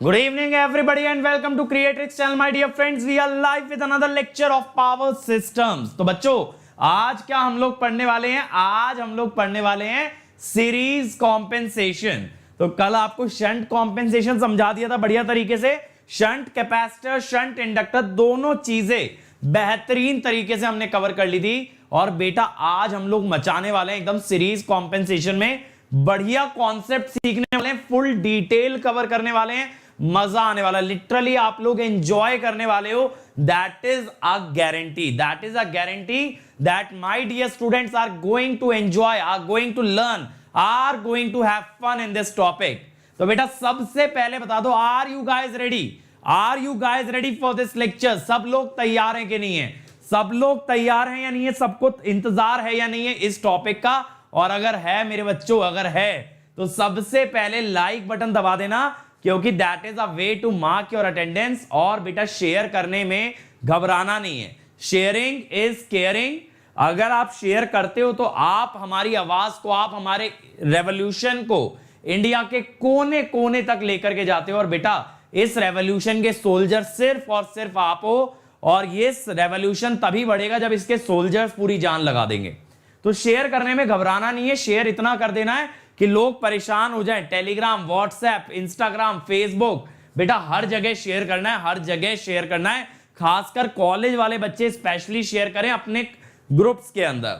Good evening, everybody, and welcome to Creatrix channel, my dear friends. We are live with another lecture of power systems. तो बच्चों, आज क्या हम लोग पढ़ने वाले हैं? आज हम लोग पढ़ने वाले हैं सीरीज कॉम्पेंसेशन. तो कल आपको शंट कॉम्पेंसेशन समझा दिया था बढ़िया तरीके से. शंट कैपेसिटर, शंट इंडक्टर, दोनों चीजें बेहतरीन तरीके से हमने कवर कर ली थी. और बेटा आज हम लोग मचाने वाले हैं एकदम सीरीज कॉम्पेंसेशन में. बढ़िया कॉन्सेप्ट सीखने वाले हैं, फुल डिटेल कवर करने वाले हैं, मजा आने वाला, लिटरली आप लोग एंजॉय करने वाले हो. That is a guarantee, that is a guarantee that my dear students are going to enjoy, are going to learn, are going to have fun in this topic. तो बेटा सबसे पहले बता दो, are you guys ready? Are you guys ready for this lecture? सब लोग तैयार हैं कि नहीं है? सब लोग तैयार हैं या नहीं है? सबको इंतजार है या नहीं है इस टॉपिक का? और अगर है मेरे बच्चों, अगर है तो सबसे पहले लाइक बटन दबा देना, क्योंकि that is a way to mark your attendance. और बेटा शेयर करने में घबराना नहीं है, शेयरिंग इज केयरिंग. अगर आप शेयर करते हो तो आप हमारी आवाज को, आप हमारे रेवोल्यूशन को इंडिया के कोने कोने तक लेकर के जाते हो. और बेटा इस रेवोल्यूशन के सोल्जर सिर्फ और सिर्फ आप हो. और ये रेवोल्यूशन तभी बढ़ेगा जब इसके सोल्जर्स पूरी जान लगा देंगे. तो शेयर करने में घबराना नहीं है, शेयर इतना कर देना है कि लोग परेशान हो जाएं. टेलीग्राम, व्हाट्सएप, इंस्टाग्राम, फेसबुक, बेटा हर जगह शेयर करना है, हर जगह शेयर करना है. खासकर कॉलेज वाले बच्चे स्पेशली शेयर करें अपने ग्रुप्स के अंदर.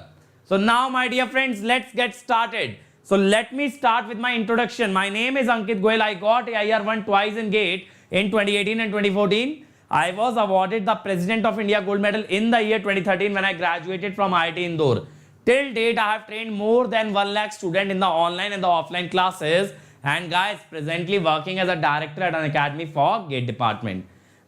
So now my dear friends, let's get started. So let me start with my introduction. My name is Ankit Goyal. I got IR1 twice in GATE in 2018 and 2014. I was awarded the President of India Gold Medal in the year 2013 when I graduated from IIT Indore. Till date, I have trained more than 1 lakh students in the online and the offline classes, and guys, presently working as a director at an academy for GATE department.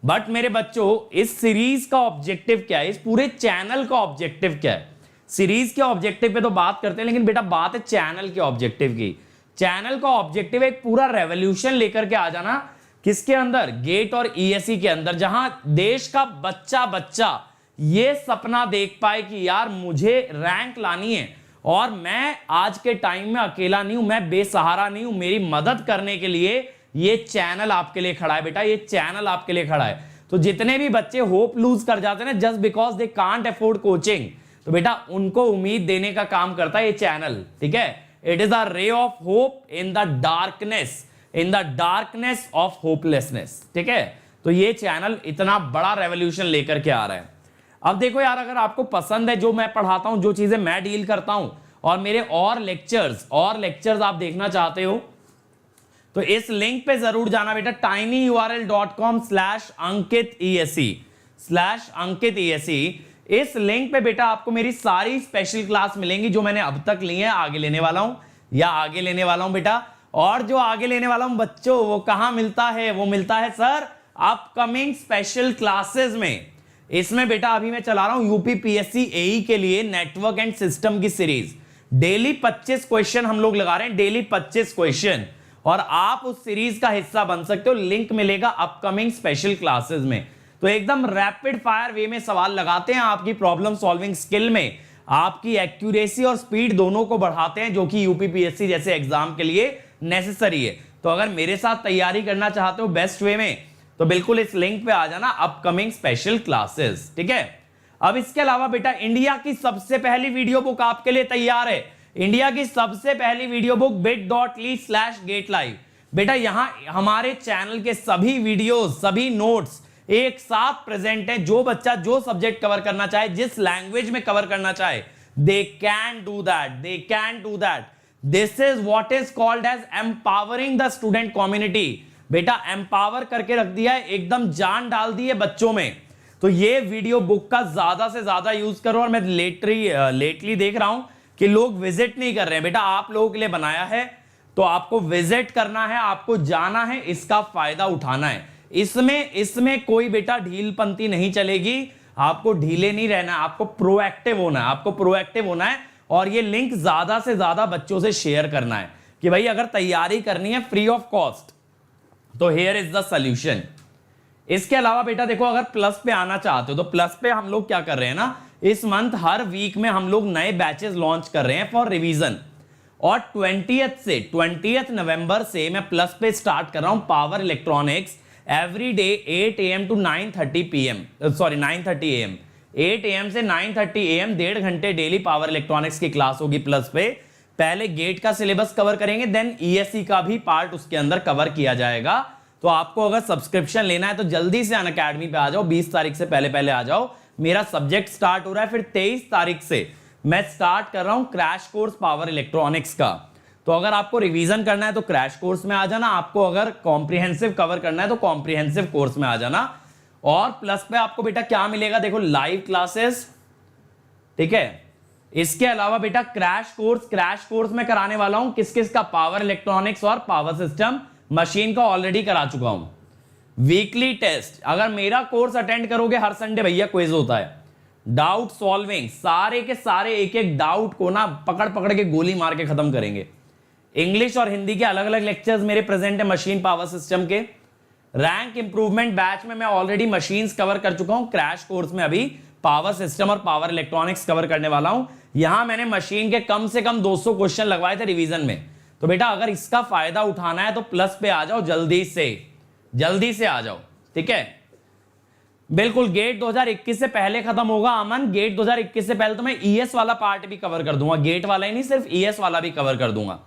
But मेरे बच्चों, इस series का objective क्या है? इस पूरे channel का objective क्या है? सीरीज के ऑब्जेक्टिव पे तो बात करते हैं, लेकिन बेटा बात है चैनल के ऑब्जेक्टिव की. चैनल का ऑब्जेक्टिव एक पूरा रेवोल्यूशन लेकर के आ जाना. किसके अंदर? गेट और ESE के अंदर, जहां देश का बच्चा बच्चा ये सपना देख पाए कि यार मुझे रैंक लानी है और मैं आज के टाइम में अकेला नहीं हूं, मैं बेसहारा नहीं हूं. मेरी मदद करने के लिए ये चैनल आपके लिए खड़ा है. बेटा ये चैनल आपके लिए खड़ा है. तो जितने भी बच्चे होप लूज कर जाते हैं ना, just because they can't afford coaching, तो बेटा उनको उम्मीद देने का काम करता है ये चैनल. ठीक है, it is a ray of hope in the darkness, in the darkness of hopelessness. ठीक है, तो ये चैनल इतना बड़ा रेवोल्यूशन लेकर के आ रहा है. अब देखो यार, अगर आपको पसंद है जो मैं पढ़ाता हूं, जो चीजें मैं डील करता हूं, और मेरे और लेक्चर्स आप देखना चाहते हो, तो इस लिंक पे जरूर जाना बेटा, tinyurl.com/ankit.ese. इस लिंक पे बेटा आपको मेरी सारी स्पेशल क्लास मिलेंगी जो मैंने अब तक ली है, आगे लेने वाला हूं या आगे लेने वाला हूं बेटा. और जो आगे लेने वाला हूं बच्चों, वो कहां मिलता है? वो मिलता है सर अपकमिंग स्पेशल क्लासेस में. इसमें बेटा अभी मैं चला रहा हूं UPPSC AE के लिए नेटवर्क एंड सिस्टम की सीरीज. डेली 25 क्वेश्चन हम लोग लगा रहे हैं, डेली 25 क्वेश्चन, और आप उस सीरीज का हिस्सा बन सकते हो. लिंक मिलेगा अपकमिंग स्पेशल क्लासेस में. तो एकदम रैपिड फायर वे में सवाल लगाते हैं, आपकी प्रॉब्लम सॉल्विंग स्किल में आपकी एक्यूरेसी और स्पीड दोनों को बढ़ाते हैं, जो कि UPPSC जैसे एग्जाम के लिए नेसेसरी है. तो अगर मेरे साथ तैयारी करना चाहते हो बेस्ट वे में, तो बिल्कुल इस लिंक पे आ जाना, अपकमिंग स्पेशल क्लासेस. ठीक है, अब इसके अलावा बेटा इंडिया की सबसे पहली वीडियो बुक आपके लिए तैयार है. इंडिया की सबसे पहली वीडियो बुक bit.ly/gatelive. बेटा यहां हमारे चैनल के सभी वीडियोस, सभी नोट्स एक साथ प्रेजेंट है. जो बच्चा जो सब्जेक्ट कवर करना चाहे, जिस लैंग्वेज में कवर करना चाहे, they can do that, they can do that. This is what is called as empowering the student community. बेटा एम्पावर करके रख दिया है, एकदम जान डाल दी है बच्चों में. तो ये वीडियो बुक का ज्यादा से ज्यादा यूज करो. और मैं लेटली देख रहा हूं कि लोग विजिट नहीं कर रहे हैं. बेटा आप लोगों के लिए बनाया है, तो आपको विजिट करना है, आपको जाना है, इसका फायदा उठाना है. इसमें कोई बेटा ढीलपंती नहीं चलेगी. आपको ढीले नहीं रहना, आपको प्रोएक्टिव होना है, आपको प्रोएक्टिव होना है. और ये लिंक ज्यादा से ज्यादा बच्चों से शेयर करना है कि भाई अगर तैयारी करनी है फ्री ऑफ कॉस्ट, तो हियर इज द सॉल्यूशन. इसके अलावा बेटा देखो, अगर प्लस पे आना चाहते हो तो प्लस पे हम लोग क्या कर रहे हैं ना, इस मंथ हर वीक में हम लोग नए बैचेस लॉन्च कर रहे हैं फॉर रिवीजन. और 20th नवंबर से मैं प्लस पे स्टार्ट कर रहा हूं power electronics every day 8 AM to 9:30 PM, sorry 9:30 AM, 8 AM से 9:30 AM 1.5 घंटे डेली पावर इलेक्ट्रॉनिक्स की क्लास होगी प्लस पे। पहले गेट का सिलेबस कवर करेंगे, देन ईएससी का भी पार्ट उसके अंदर कवर किया जाएगा। तो आपको अगर सब्सक्रिप्शन लेना है तो जल्दी से अनअकैडमी पे आ जाओ, 20 तारीख से पहले पहले आ जाओ। मेरा सब्जेक्ट स्टार्ट हो रहा है, फिर 23 तारीख से मैं स्टार्ट कर रहा हूं क्रैश कोर्स पावर इलेक्ट्रॉनिक्स का। तो अगर आपको रिवीजन करना है तो क्रैश कोर्स में आ जाना, आपको अगर कॉम्प्रिहेंसिव कवर करना है तो कॉम्प्रिहेंसिव कोर्स में आ जाना। और प्लस पे आपको बेटा क्या मिलेगा, देखो लाइव क्लासेस, ठीक है। इसके अलावा बेटा क्रैश कोर्स में कराने वाला हूं किस किस का, पावर इलेक्ट्रॉनिक्स और पावर सिस्टम मशीन का ऑलरेडी करा चुका हूं। वीकली टेस्ट, अगर मेरा कोर्स अटेंड करोगे हर संडे भैया क्विज होता है, डाउट सॉल्विंग, सारे के सारे एक एक डाउट को ना पकड़ पकड़ के गोली मार के खत्म करेंगे। इंग्लिश और हिंदी के अलग अलग लेक्चर्स मेरे प्रेजेंट है मशीन पावर सिस्टम के। रैंक इंप्रूवमेंट बैच में मैं ऑलरेडी मशीन्स कवर कर चुका हूं, क्रैश कोर्स में अभी पावर सिस्टम और पावर इलेक्ट्रॉनिक्स कवर करने वाला हूं। यहां मैंने मशीन के कम से कम 200 क्वेश्चन लगवाए थे रिवीजन में। तो बेटा अगर इसका फायदा उठाना है तो प्लस पे आ जाओ, जल्दी से आ जाओ, ठीक है। बिल्कुल गेट 2021 से पहले खत्म होगा अमन, गेट 2021 से पहले तो मैं ईएस वाला पार्ट भी कवर कर दूंगा, गेट वाला ही नहीं सिर्फ ईएस वाला भी कवर कर दूंगा।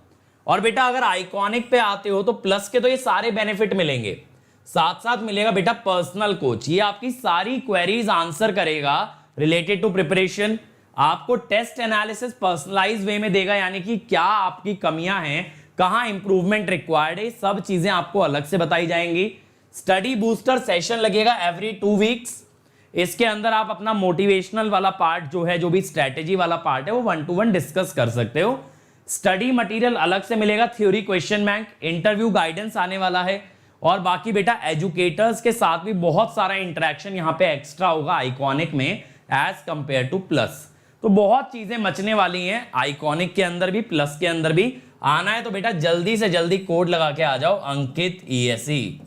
और बेटा अगर आइकॉनिक पे आते हो तो प्लस के तो ये सारे बेनिफिट मिलेंगे, साथ साथ मिलेगा बेटा पर्सनल कोच, ये आपकी सारी क्वेरीज आंसर करेगा रिलेटेड टू प्रिपरेशन। आपको टेस्ट एनालिसिस पर्सनलाइज वे में देगा, यानी कि क्या आपकी कमियां हैं, कहां इंप्रूवमेंट रिक्वायर्ड है, सब चीजें आपको अलग से बताई जाएंगी। स्टडी बूस्टर सेशन लगेगा एवरी 2 वीक्स। इसके अंदर आप अपना मोटिवेशनल वाला पार्ट जो है, जो भी स्ट्रेटेजी वाला पार्ट है, वो 1-to-1 डिस्कस कर सकते हो। स्टडी मटेरियल अलग से मिलेगा, theory question bank, interview guidance आने वाला है। और बाकी बेटा एजुकेटर्स के साथ भी बहुत सारा इंटरेक्शन यहां पे एक्स्ट्रा होगा आइकॉनिक में एज कंपेयर टू प्लस। तो बहुत चीजें मचने वाली हैं आइकॉनिक के अंदर भी, प्लस के अंदर भी। आना है तो बेटा जल्दी से जल्दी कोड लगा के आ जाओ, अंकित ईएसई।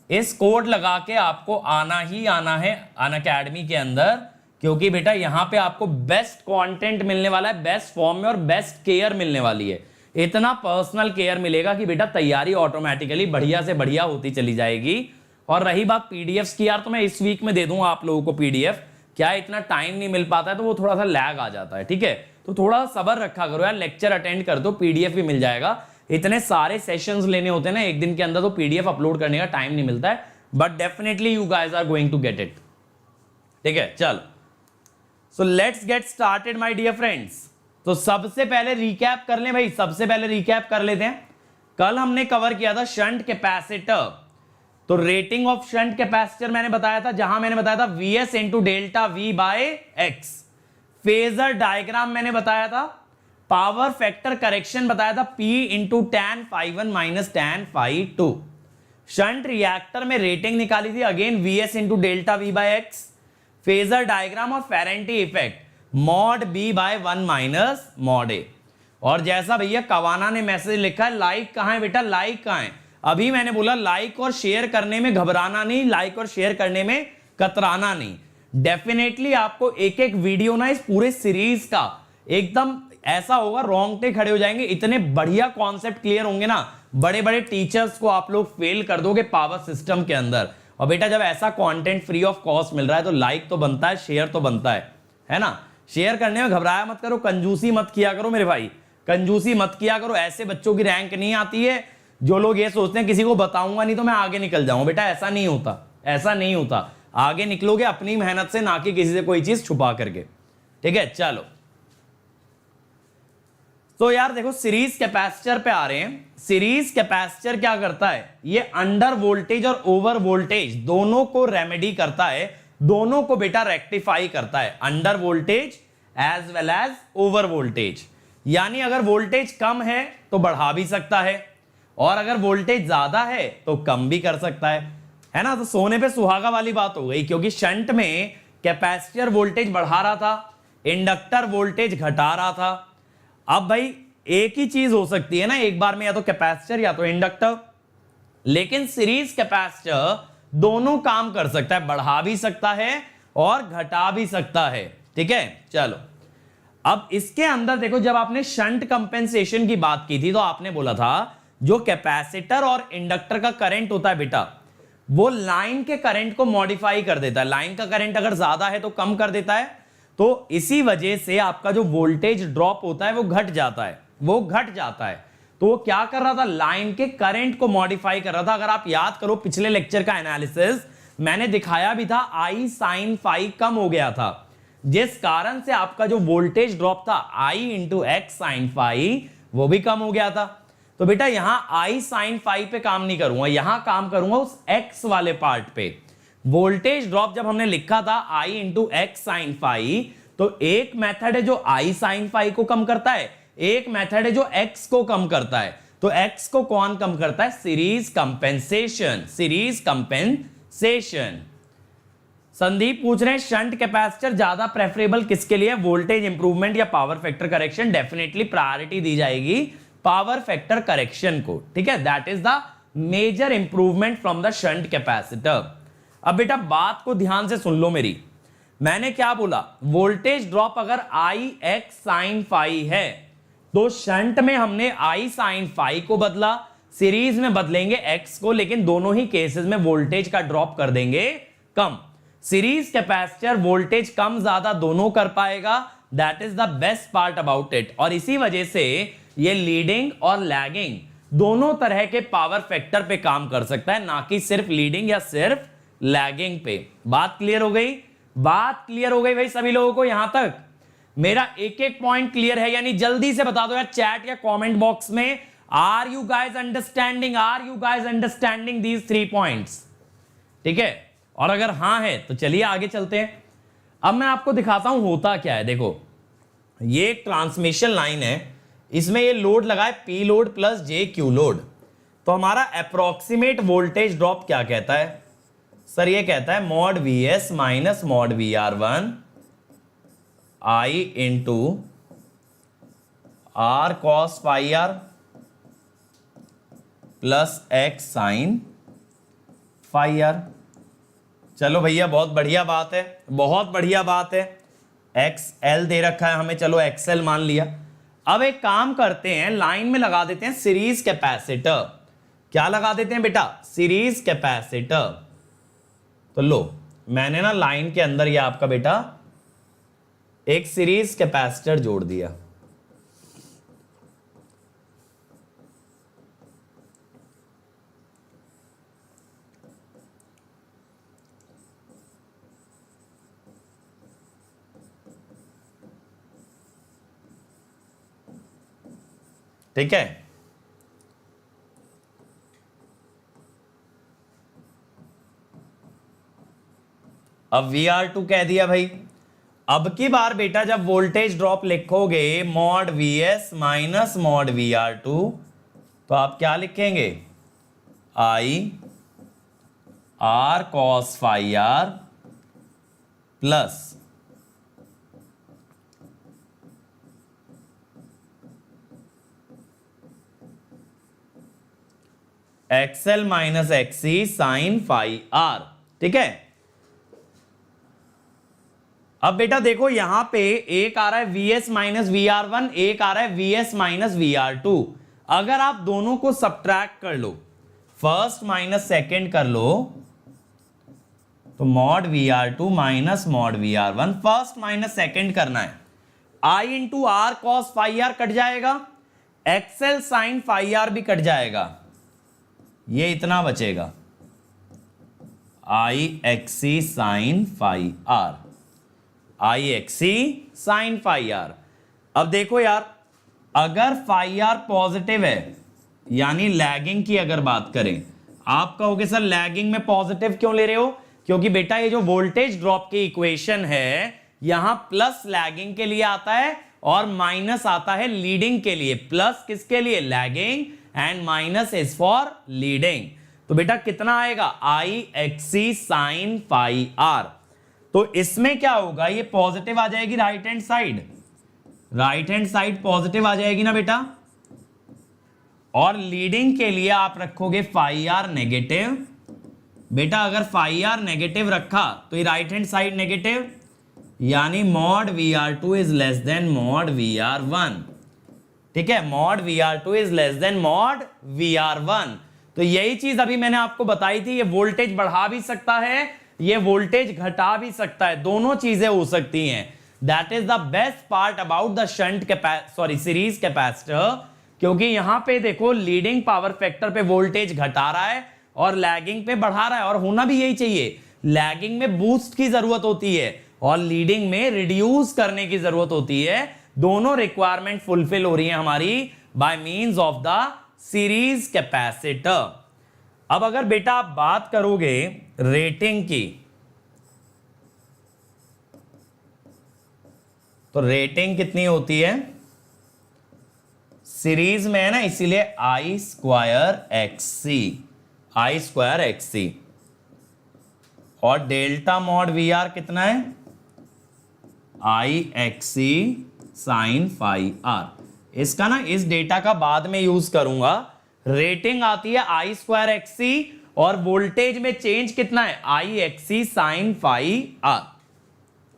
इस कोड लगा के आपको आना ही आना है अनअकैडमी के अंदर, क्योंकि बेटा यहां पे आपको बेस्ट कंटेंट मिलने वाला है, बेस्ट फॉर्म में, और बेस्ट केयर मिलने वाली है। इतना पर्सनल केयर मिलेगा कि बेटा तैयारी ऑटोमेटिकली बढ़िया से बढ़िया होती चली जाएगी। और रही बात पीडीएफ्स की, यार तो मैं इस वीक में दे दूंगा आप लोगों को पीडीएफ, क्या इतना टाइम नहीं मिल पाता है तो वो थोड़ा सा लैग आ जाता है, ठीक है। तो थोड़ा सब्र रखा करो यार, लेक्चर अटेंड कर दो, पीडीएफ भी मिल जाएगा। इतने सारे सेशंस लेने होते हैं ना एक दिन के अंदर, तो पीडीएफ अपलोड करने का टाइम नहीं मिलता है, but definitely you guys are going to get it, ठीक है। चलो so let's get started my dear friends. तो सबसे पहले रिकैप कर लें भाई, सबसे पहले रिकैप कर लेते हैं। कल हमने कवर किया था शंट कैपेसिटर। तो रेटिंग ऑफ शंट कैपेसिटर मैंने बताया था, जहां मैंने बताया था Vs into delta V by X. Phasor diagram मैंने बताया था, पावर फैक्टर करेक्शन बताया था P into tan phi1 minus tan phi2। Shunt reactor में रेटिंग निकाली थी again Vs into delta V by X. Phasor diagram और Ferranti effect mod B by 1 minus mod A। और जैसा भैया कवाना ने मैसेज लिखा है, लाइक कहां है बेटा, लाइक कहां है। अभी मैंने बोला लाइक और शेयर करने में घबराना नहीं, लाइक और शेयर करने में कतराना नहीं। डेफिनेटली आपको एक एक वीडियो ना इस पूरे सीरीज का एकदम ऐसा होगा, रोंगटे खड़े हो जाएंगे, इतने बढ़िया कॉन्सेप्ट क्लियर होंगे ना, बड़े बड़े टीचर्स को आप लोग फेल कर दोगे पावर सिस्टम के अंदर। और बेटा जब ऐसा कंटेंट फ्री ऑफ कॉस्ट मिल रहा है तो लाइक तो बनता है, शेयर तो बनता है ना। शेयर करने में घबराया मत करो, कंजूसी मत किया करो मेरे भाई, कंजूसी मत किया करो। ऐसे बच्चों की रैंक नहीं आती है जो लोग ये सोचते हैं किसी को बताऊंगा नहीं तो मैं आगे निकल जाऊंगा। बेटा ऐसा नहीं होता, ऐसा नहीं होता। आगे निकलोगे अपनी मेहनत से, ना कि किसी से कोई चीज छुपा करके, ठीक है। चलो तो यार देखो सीरीज कैपेसिटर पे आ रहे हैं। सीरीज कैपेसिटर क्या करता है, ये अंडर वोल्टेज और ओवर वोल्टेज दोनों को रेमेडी करता है, दोनों को बेटा रेक्टिफाई करता है, under voltage as well as over voltage. यानी अगर वोल्टेज कम है तो बढ़ा भी सकता है, और अगर वोल्टेज ज्यादा है तो कम भी कर सकता है ना। तो सोने पे सुहागा वाली बात हो गई, क्योंकि शंट में कैपेसिटर वोल्टेज बढ़ा रहा था, इंडक्टर वोल्टेज घटा रहा था। अब भाई एक ही चीज हो सकती है ना एक बार में, या तो कैपेसिटर या तो इंडक्टर, लेकिन सीरीज कैपेसिटर दोनों काम कर सकता है, बढ़ा भी सकता है और घटा भी सकता है, ठीक है। चलो अब इसके अंदर देखो, जब आपने शंट कंपेंसेशन की बात की थी तो आपने बोला था जो कैपेसिटर और इंडक्टर का करंट होता है बेटा, वो लाइन के करंट को मॉडिफाई कर देता है। लाइन का करंट अगर ज्यादा है तो कम कर देता है, तो इसी वजह से आपका जो वोल्टेज ड्रॉप होता है वो घट जाता है, वो घट जाता है। तो वो क्या कर रहा था, लाइन के करंट को मॉडिफाई कर रहा था। अगर आप याद करो पिछले लेक्चर का एनालिसिस, मैंने दिखाया भी था I sin phi कम हो गया था, जिस कारण से आपका जो वोल्टेज ड्रॉप था I into X sine phi वो भी कम हो गया था। तो बेटा यहां I sin phi पे काम नहीं करूंगा, यहां काम करूंगा उस x वाले पार्ट पे। वोल्टेज ड्रॉप जब हमने लिखा था I into X sine phi, तो एक मेथड है जो I sin phi को कम करता है, एक मेथड है जो x को कम करता है। तो x को कौन कम करता है, series compensation, series compensation. Sandeep पूछ रहे हैं शंट कैपेसिटर ज्यादा प्रेफरेबल किसके लिए, वोल्टेज इंप्रूवमेंट या power factor correction. Definitely priority दी जाएगी पावर फैक्टर करेक्शन को, ठीक है, that is the major improvement from the shunt capacitor. अब बेटा बात को ध्यान से सुन लो मेरी, मैंने क्या बोला, वोल्टेज ड्रॉप अगर I x sin phi है तो शंट में हमने I sin phi को बदला, सीरीज में बदलेंगे x को, लेकिन दोनों ही केसेस में वोल्टेज का ड्रॉप कर देंगे कम। सीरीज कैपेसिटर वोल्टेज कम ज्यादा दोनों कर पाएगा, that is the best part about it. और इसी वजह से ये लीडिंग और लैगिंग दोनों तरह के पावर फैक्टर पे काम कर सकता है, ना कि सिर्फ लीडिंग या सिर्फ लैगिंग पे। बात क्लियर हो गई, बात क्लियर हो गई भाई सभी लोगों को? यहां तक मेरा एक एक पॉइंट क्लियर है, यानी जल्दी से बता दो यार चैट या कमेंट बॉक्स में, are you guys understanding, are you guys understanding these 3 points? ठीक है, और अगर हां है तो चलिए आगे चलते हैं। अब मैं आपको दिखाता हूं होता क्या है। देखो ये एक ट्रांसमिशन लाइन है, इसमें ये लोड लगा है P लोड प्लस जे क्यू लोड। तो हमारा अप्रोक्सीमेट वोल्टेज ड्रॉप क्या कहता है सर, ये कहता है mod VS minus mod VR1 I into R cos phi R plus X sine phi R। चलो भैया बहुत बढ़िया बात है, बहुत बढ़िया बात है। XL दे रखा है हमें, चलो XL मान लिया। अब एक काम करते हैं, लाइन में लगा देते हैं सीरीज कैपेसिटर। क्या लगा देते हैं बेटा, सीरीज कैपेसिटर। तो लो मैंने ना लाइन के अंदर ये आपका बेटा एक सीरीज कैपेसिटर जोड़ दिया। ठीक है, अब VR2 कह दिया भाई। अब की बार बेटा जब वोल्टेज ड्रॉप लिखोगे mod VS minus mod VR2, तो आप क्या लिखेंगे, I R cos phi R plus XL minus XC sine phi R। ठीक है, अब बेटा देखो यहां पे एक आ रहा है VS माइनस VR1, एक आ रहा है VS माइनस VR2। अगर आप दोनों को सब्ट्रैक्ट कर लो, फर्स्ट माइनस सेकेंड कर लो, तो mod VR2 minus mod VR1, first minus second करना है। I into R cos phi R cut जाएगा, XL साइन phi R भी कट जाएगा, ये इतना बचेगा IXC sine phi R, IXC sine phi R। अब देखो यार, अगर phi R पॉजिटिव है, यानी लैगिंग की अगर बात करें, आप कहोगे सर लैगिंग में पॉजिटिव क्यों ले रहे हो? क्योंकि बेटा ये जो वोल्टेज ड्रॉप की इक्वेशन है, यहां प्लस लैगिंग के लिए आता है और माइनस आता है लीडिंग के लिए। प्लस किसके लिए, lagging, and minus is for leading. तो बेटा कितना आएगा, IXC साइन phi R। तो इसमें क्या होगा, ये पॉजिटिव आ जाएगी right hand side, right hand side positive आ जाएगी ना बेटा, और लीडिंग के लिए आप रखोगे phi R नेगेटिव। बेटा अगर phi R नेगेटिव रखा तो ये राइट हैंड साइड नेगेटिव, यानी mod VR2 is less than mod VR1। ठीक है, mod VR2 is less than mod VR1। तो यही चीज अभी मैंने आपको बताई थी, ये वोल्टेज बढ़ा भी सकता है, ये वोल्टेज घटा भी सकता है, दोनों चीजें हो सकती हैं। That is the best part about the series capacitor, क्योंकि यहां पे देखो लीडिंग पावर फैक्टर पे वोल्टेज घटा रहा है और लैगिंग पे बढ़ा रहा है, और होना भी यही चाहिए। लैगिंग में बूस्ट की जरूरत होती है और लीडिंग में रिड्यूस करने की जरूरत होती है। दोनों रिक्वायरमेंट फुलफिल हो रही है हमारी by means of the series capacitor. अब अगर बेटा आप बात करोगे रेटिंग की, तो रेटिंग कितनी होती है? सीरीज में है ना, इसीलिए I स्क्वायर XC। और डेल्टा मॉड VR कितना है? IXC sine phi R। इसका ना इस डेटा का बाद में यूज करूंगा। रेटिंग आती है I स्क्वायर XC और वोल्टेज में चेंज कितना है? IXC sine phi R।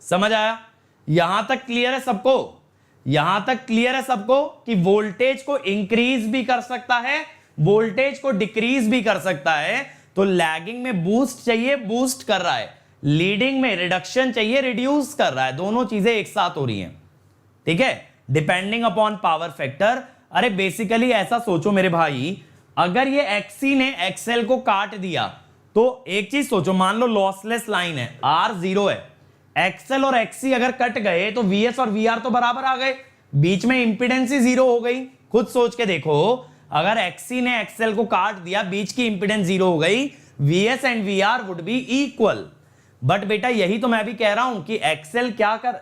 समझ आया? यहां तक क्लियर है सबको? यहां तक क्लियर है सबको कि वोल्टेज को इंक्रीज भी कर सकता है, वोल्टेज को डिक्रीज भी कर सकता है। तो लैगिंग में बूस्ट चाहिए, बूस्ट कर रहा है, लीडिंग में रिडक्शन चाहिए, रिड्यूस कर रहा है। दोनों चीजें एक साथ हो रही हैं। ठीक है, डिपेंडिंग अपॉन पावर फैक्टर। अरे बेसिकली ऐसा सोचो मेरे भाई, अगर ये XC ने XL को काट दिया तो एक चीज सोचो, मान लो लॉसलेस लाइन है, R 0 है, XL और XC अगर कट गए तो VS और VR तो बराबर आ गए, बीच में इंपीडेंस ही 0 हो गई। खुद सोच के देखो, अगर XC ने XL को काट दिया, बीच की इंपीडेंस 0 हो गई, VS and VR would be equal. But बेटा यही तो मैं भी कह रहा हूं कि XC क्या कर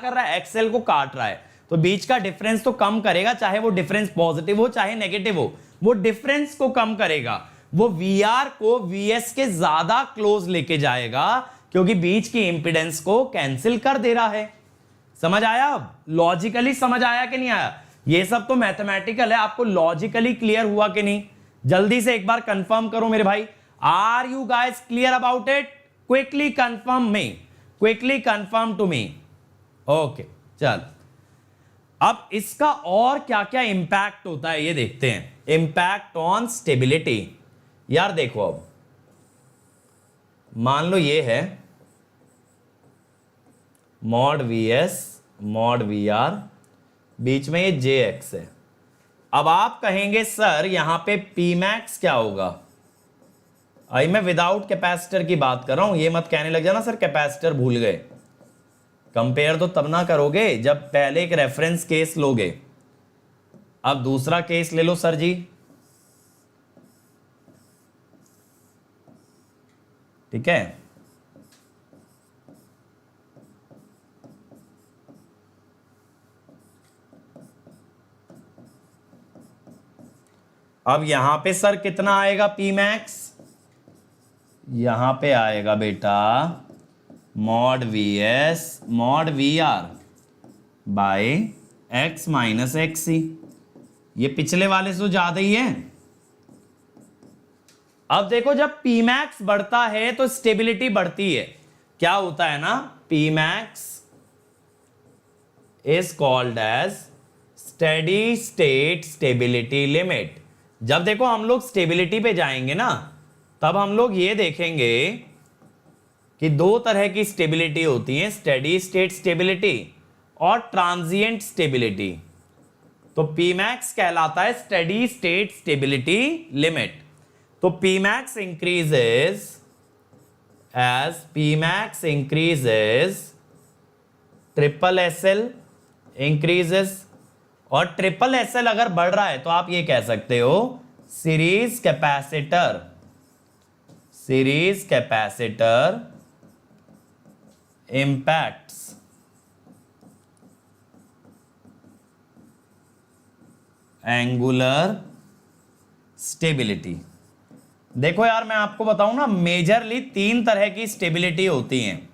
रहा है? XL को काट रहा है, तो बीच का डिफरेंस तो कम करेगा, चाहे वो डिफरेंस पॉजिटिव हो चाहे नेगेटिव हो, वो डिफरेंस को कम करेगा। वो VR को VS के ज्यादा क्लोज लेके जाएगा, क्योंकि बीच की इंपीडेंस को कैंसिल कर दे रहा है। समझ आया? अब लॉजिकली समझ आया कि नहीं आया? ये सब तो मैथमेटिकल है, आपको लॉजिकली क्लियर हुआ कि नहीं? जल्दी से एक बार कंफर्म करो मेरे भाई। Are you guys clear about it? Quickly confirm me, quickly confirm to me. Okay, चल अब इसका और क्या क्या इंपैक्ट होता है ये देखते हैं। Impact on stability. यार देखो, अब मान लो ये है मॉड VS मॉड VR, बीच में ये JX है। अब आप कहेंगे सर यहां पे Pmax क्या होगा? आई मैं विदाउट कैपेसिटर की बात कर रहा हूं, ये मत कहने लग जाना सर कैपेसिटर भूल गए। कंपेयर तो तब ना करोगे जब पहले एक रेफरेंस केस लोगे। अब दूसरा केस ले लो सर जी। ठीक है, अब यहां पे सर कितना आएगा Pmax? यहां पे आएगा बेटा mod VS mod VR by X minus XC। ये पिछले वाले से ज्यादा ही है। अब देखो, जब Pmax बढ़ता है तो स्टेबिलिटी बढ़ती है। क्या होता है ना, Pmax is called as steady state stability limit. जब देखो हम लोग स्टेबिलिटी पे जाएंगे ना, तब हम लोग ये देखेंगे कि दो तरह की स्टेबिलिटी होती है, स्टेडी स्टेट स्टेबिलिटी और ट्रांजिएंट स्टेबिलिटी। तो Pmax कहलाता है स्टेडी स्टेट स्टेबिलिटी लिमिट। तो Pmax increases as Pmax increases, triple SL increases, और ट्रिपल SL अगर बढ़ रहा है तो आप ये कह सकते हो series capacitor impacts angular stability. देखो यार, मैं आपको बताऊं ना, मेजरली 3 तरह की स्टेबिलिटी होती हैं,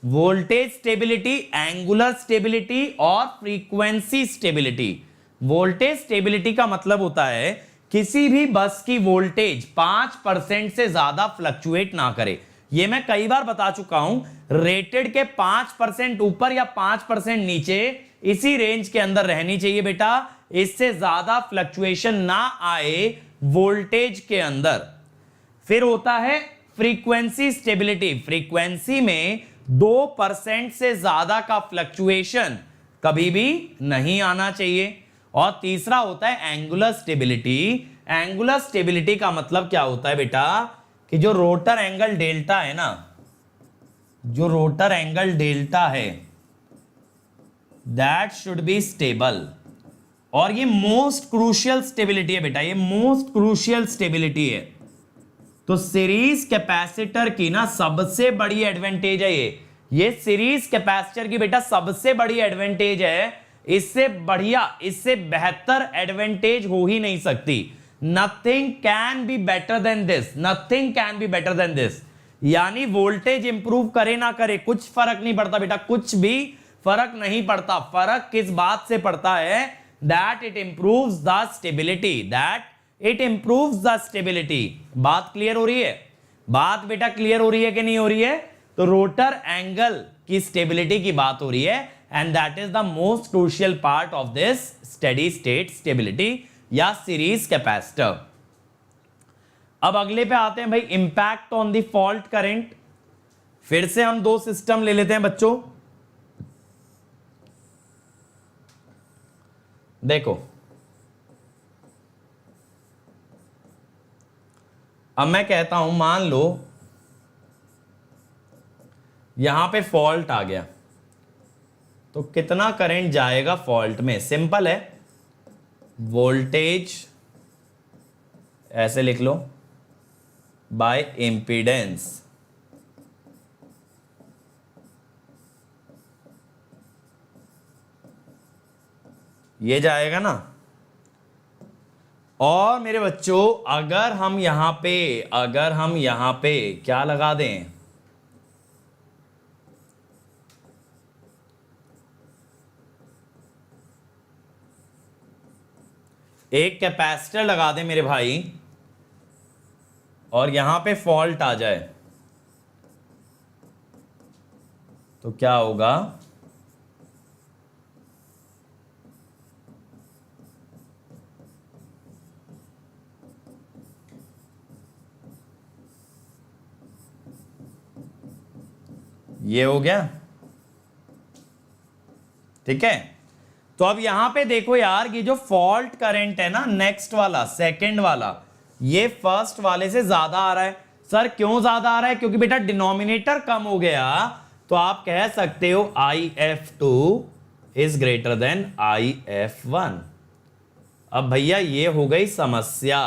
वोल्टेज स्टेबिलिटी, एंगुलर स्टेबिलिटी और फ्रीक्वेंसी स्टेबिलिटी। वोल्टेज स्टेबिलिटी का मतलब होता है किसी भी बस की वोल्टेज 5% से ज्यादा फ्लक्चुएट ना करे। ये मैं कई बार बता चुका हूं, रेटेड के 5% ऊपर या 5% नीचे इसी रेंज के अंदर रहनी चाहिए बेटा, इससे ज्यादा फ्लक्चुएशन ना आए वोल्टेज के अंदर। फिर होता है फ्रीक्वेंसी स्टेबिलिटी, फ्रीक्वेंसी में 2% से ज्यादा का फ्लक्चुएशन कभी भी नहीं आना चाहिए। और तीसरा होता है एंगुलर स्टेबिलिटी। एंगुलर स्टेबिलिटी का मतलब क्या होता है बेटा, कि जो रोटर एंगल डेल्टा है ना, जो रोटर एंगल डेल्टा है दैट शुड बी स्टेबल। और ये मोस्ट क्रूशियल स्टेबिलिटी है बेटा, ये मोस्ट क्रूशियल स्टेबिलिटी है। तो सीरीज कैपेसिटर की ना सबसे बड़ी एडवांटेज है ये सीरीज कैपेसिटर की बेटा सबसे बड़ी एडवांटेज है, इससे बढ़िया, इससे बेहतर एडवांटेज हो ही नहीं सकती। Nothing can be better than this, nothing can be better than this. यानी वोल्टेज इंप्रूव करे ना करे कुछ फर्क नहीं पड़ता बेटा, कुछ भी फर्क नहीं पड़ता। फर्क किस बात से पड़ता है, that it improves the stability, that it improves the stability. बात क्लियर हो रही है? बात बेटा क्लियर हो रही है कि नहीं हो रही है? तो रोटर एंगल की स्टेबिलिटी की बात हो रही है, and that is the most crucial part of this steady state stability या सीरीज कैपेसिटर। अब अगले पे आते हैं भाई, impact on the fault current. फिर से हम दो सिस्टम ले लेते हैं बच्चों। देखो अब मैं कहता हूं, मान लो यहां पे फॉल्ट आ गया, तो कितना करंट जाएगा फॉल्ट में? सिंपल है, वोल्टेज ऐसे लिख लो बाय इंपीडेंस। ये जाएगा ना। और मेरे बच्चों अगर हम यहां पे क्या लगा दें, एक कैपेसिटर लगा दें मेरे भाई, और यहां पे फॉल्ट आ जाए, तो क्या होगा? ये हो गया, ठीक है। तो अब यहां पे देखो यार, ये जो फॉल्ट करंट है ना, नेक्स्ट वाला, सेकंड वाला, ये फर्स्ट वाले से ज्यादा आ रहा है। सर क्यों ज्यादा आ रहा है? क्योंकि बेटा डिनोमिनेटर कम हो गया, तो आप कह सकते हो IF2 is greater than IF1। अब भैया ये हो गई समस्या,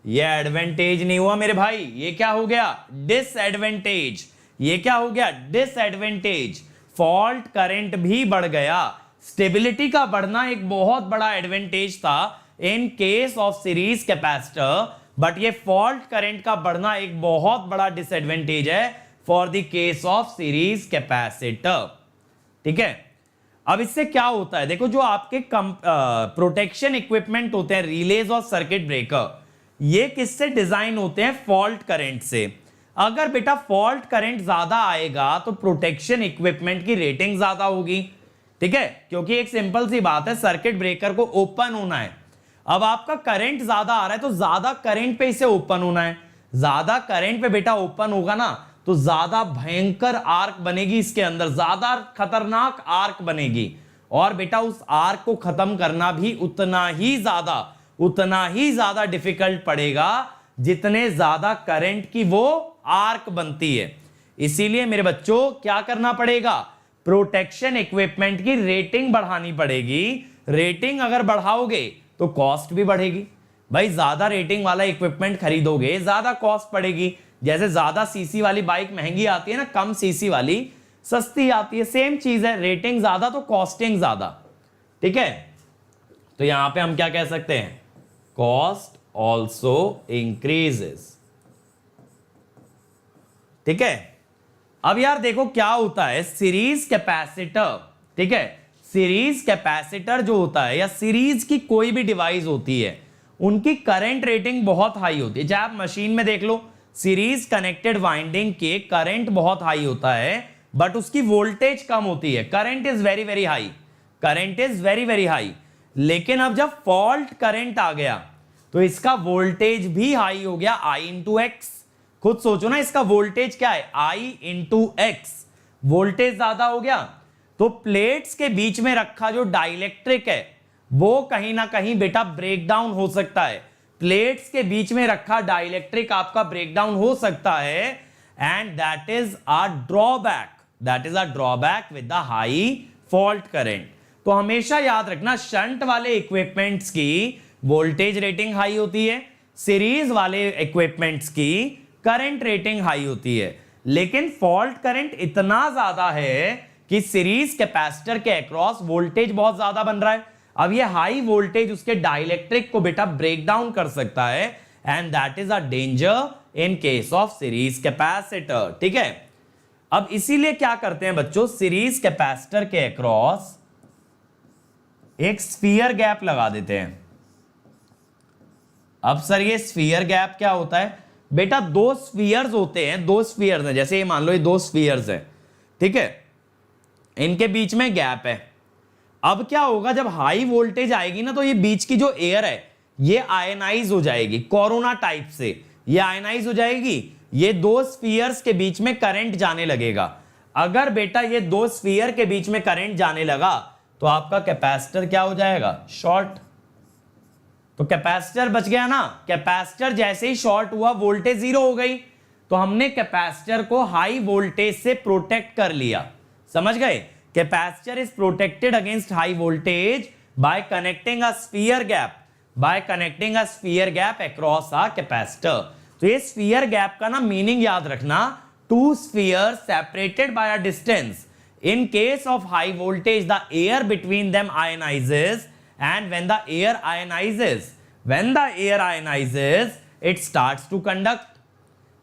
ये एडवांटेज नहीं हुआ मेरे भाई, ये क्या हो गया? डिसएडवांटेज। ये क्या हो गया? डिसएडवांटेज। फॉल्ट करंट भी बढ़ गया। स्टेबिलिटी का बढ़ना एक बहुत बड़ा एडवांटेज था इन case of series capacitor, but ये फॉल्ट करंट का बढ़ना एक बहुत बड़ा डिसएडवांटेज है for the case of series capacitor. ठीक है। अब इससे क्या होता है, देखो जो आपके प्रोटेक्शन इक्विपमेंट होते हैं, रिलेज और सर्किट ब्रेकर, ये किससे डिजाइन होते हैं? फॉल्ट करंट से। अगर बेटा फॉल्ट करंट ज्यादा आएगा तो प्रोटेक्शन इक्विपमेंट की रेटिंग ज्यादा होगी। ठीक है, क्योंकि एक सिंपल सी बात है, सर्किट ब्रेकर को ओपन होना है। अब आपका करंट ज्यादा आ रहा है तो ज्यादा करंट पे इसे ओपन होना है। ज्यादा करंट पे बेटा ओपन होगा ना तो ज्यादा भयंकर आर्क बनेगी, इसके अंदर ज्यादा खतरनाक आर्क बनेगी, और बेटा उस आर्क को खत्म करना भी उतना ही ज्यादा डिफिकल्ट पड़ेगा जितने ज्यादा करंट की वो आर्क बनती है। इसीलिए मेरे बच्चों क्या करना पड़ेगा? प्रोटेक्शन इक्विपमेंट की रेटिंग बढ़ानी पड़ेगी। रेटिंग अगर बढ़ाओगे तो कॉस्ट भी बढ़ेगी। भाई ज्यादा रेटिंग वाला इक्विपमेंट खरीदोगे ज्यादा कॉस्ट पड़ेगी। जैसे ज्यादा सीसी वाली बाइक महंगी आती है ना, कम सीसी वाली सस्ती आती है, सेम चीज है, रेटिंग ज्यादा तो कॉस्टिंग ज्यादा। ठीक है, तो यहां पे हम क्या कह सकते हैं? Cost also increases. ठीक है। अब यार देखो क्या होता है, सीरीज कैपेसिटर, ठीक है, सीरीज कैपेसिटर जो होता है या सीरीज की कोई भी डिवाइस होती है, उनकी करंट रेटिंग बहुत हाई होती है। चाहे आप मशीन में देख लो, सीरीज कनेक्टेड वाइंडिंग के करंट बहुत हाई होता है बट उसकी वोल्टेज कम होती है, current is very very high, current is very very high. लेकिन अब जब फॉल्ट करंट आ गया तो इसका वोल्टेज भी हाई हो गया, I इंटू एक्स। खुद सोचो ना, इसका वोल्टेज क्या है, I इंटू एक्स, वोल्टेज ज्यादा हो गया। तो प्लेट्स के बीच में रखा जो डाइलेक्ट्रिक है वो कहीं ना कहीं बेटा ब्रेकडाउन हो सकता है, प्लेट्स के बीच में रखा डाइलेक्ट्रिक आपका ब्रेकडाउन हो सकता है, and that is a drawback, that is a drawback with the high fault current. तो हमेशा याद रखना, शंट वाले इक्विपमेंट्स की वोल्टेज रेटिंग हाई होती है, सीरीज वाले इक्विपमेंट्स की करंट रेटिंग हाई होती है। लेकिन फॉल्ट करंट इतना ज्यादा है कि सीरीज कैपेसिटर के अक्रॉस वोल्टेज बहुत ज्यादा बन रहा है। अब ये हाई वोल्टेज उसके डाइलेक्ट्रिक को बेटा ब्रेक डाउन कर सकता है, and that is a danger in case of series capacitor. ठीक है, अब इसीलिए क्या करते हैं बच्चों, सीरीज कैपेसिटर के अक्रॉस एक स्फीयर गैप लगा देते हैं। अब सर ये स्फीयर गैप क्या होता है बेटा, दो स्फीयर्स होते हैं, दो स्फीयर्स हैं, जैसे ये मान लो ये दो स्फीयर्स हैं, ठीक है, इनके बीच में गैप है। अब क्या होगा, जब हाई वोल्टेज आएगी ना तो ये बीच की जो एयर है ये आयनाइज हो जाएगी, कोरोना टाइप से ये आयनाइज हो जाएगी, ये दो स्फीयर्स के बीच में करंट जाने लगेगा। अगर बेटा ये दो स्फीयर के बीच में करंट जाने लगा तो आपका कैपेसिटर क्या हो जाएगा, शॉर्ट। तो कैपेसिटर बच गया ना, कैपेसिटर जैसे ही शॉर्ट हुआ वोल्टेज जीरो हो गई, तो हमने कैपेसिटर को हाई वोल्टेज से प्रोटेक्ट कर लिया, समझ गए। Capacitor is protected against high voltage by connecting a sphere gap, by connecting a sphere gap across a capacitor. तो ये स्फीयर गैप का ना मीनिंग याद रखना, two sphere separated by a distance. In case of high voltage, the air between them ionizes, and when the air ionizes, it starts to conduct.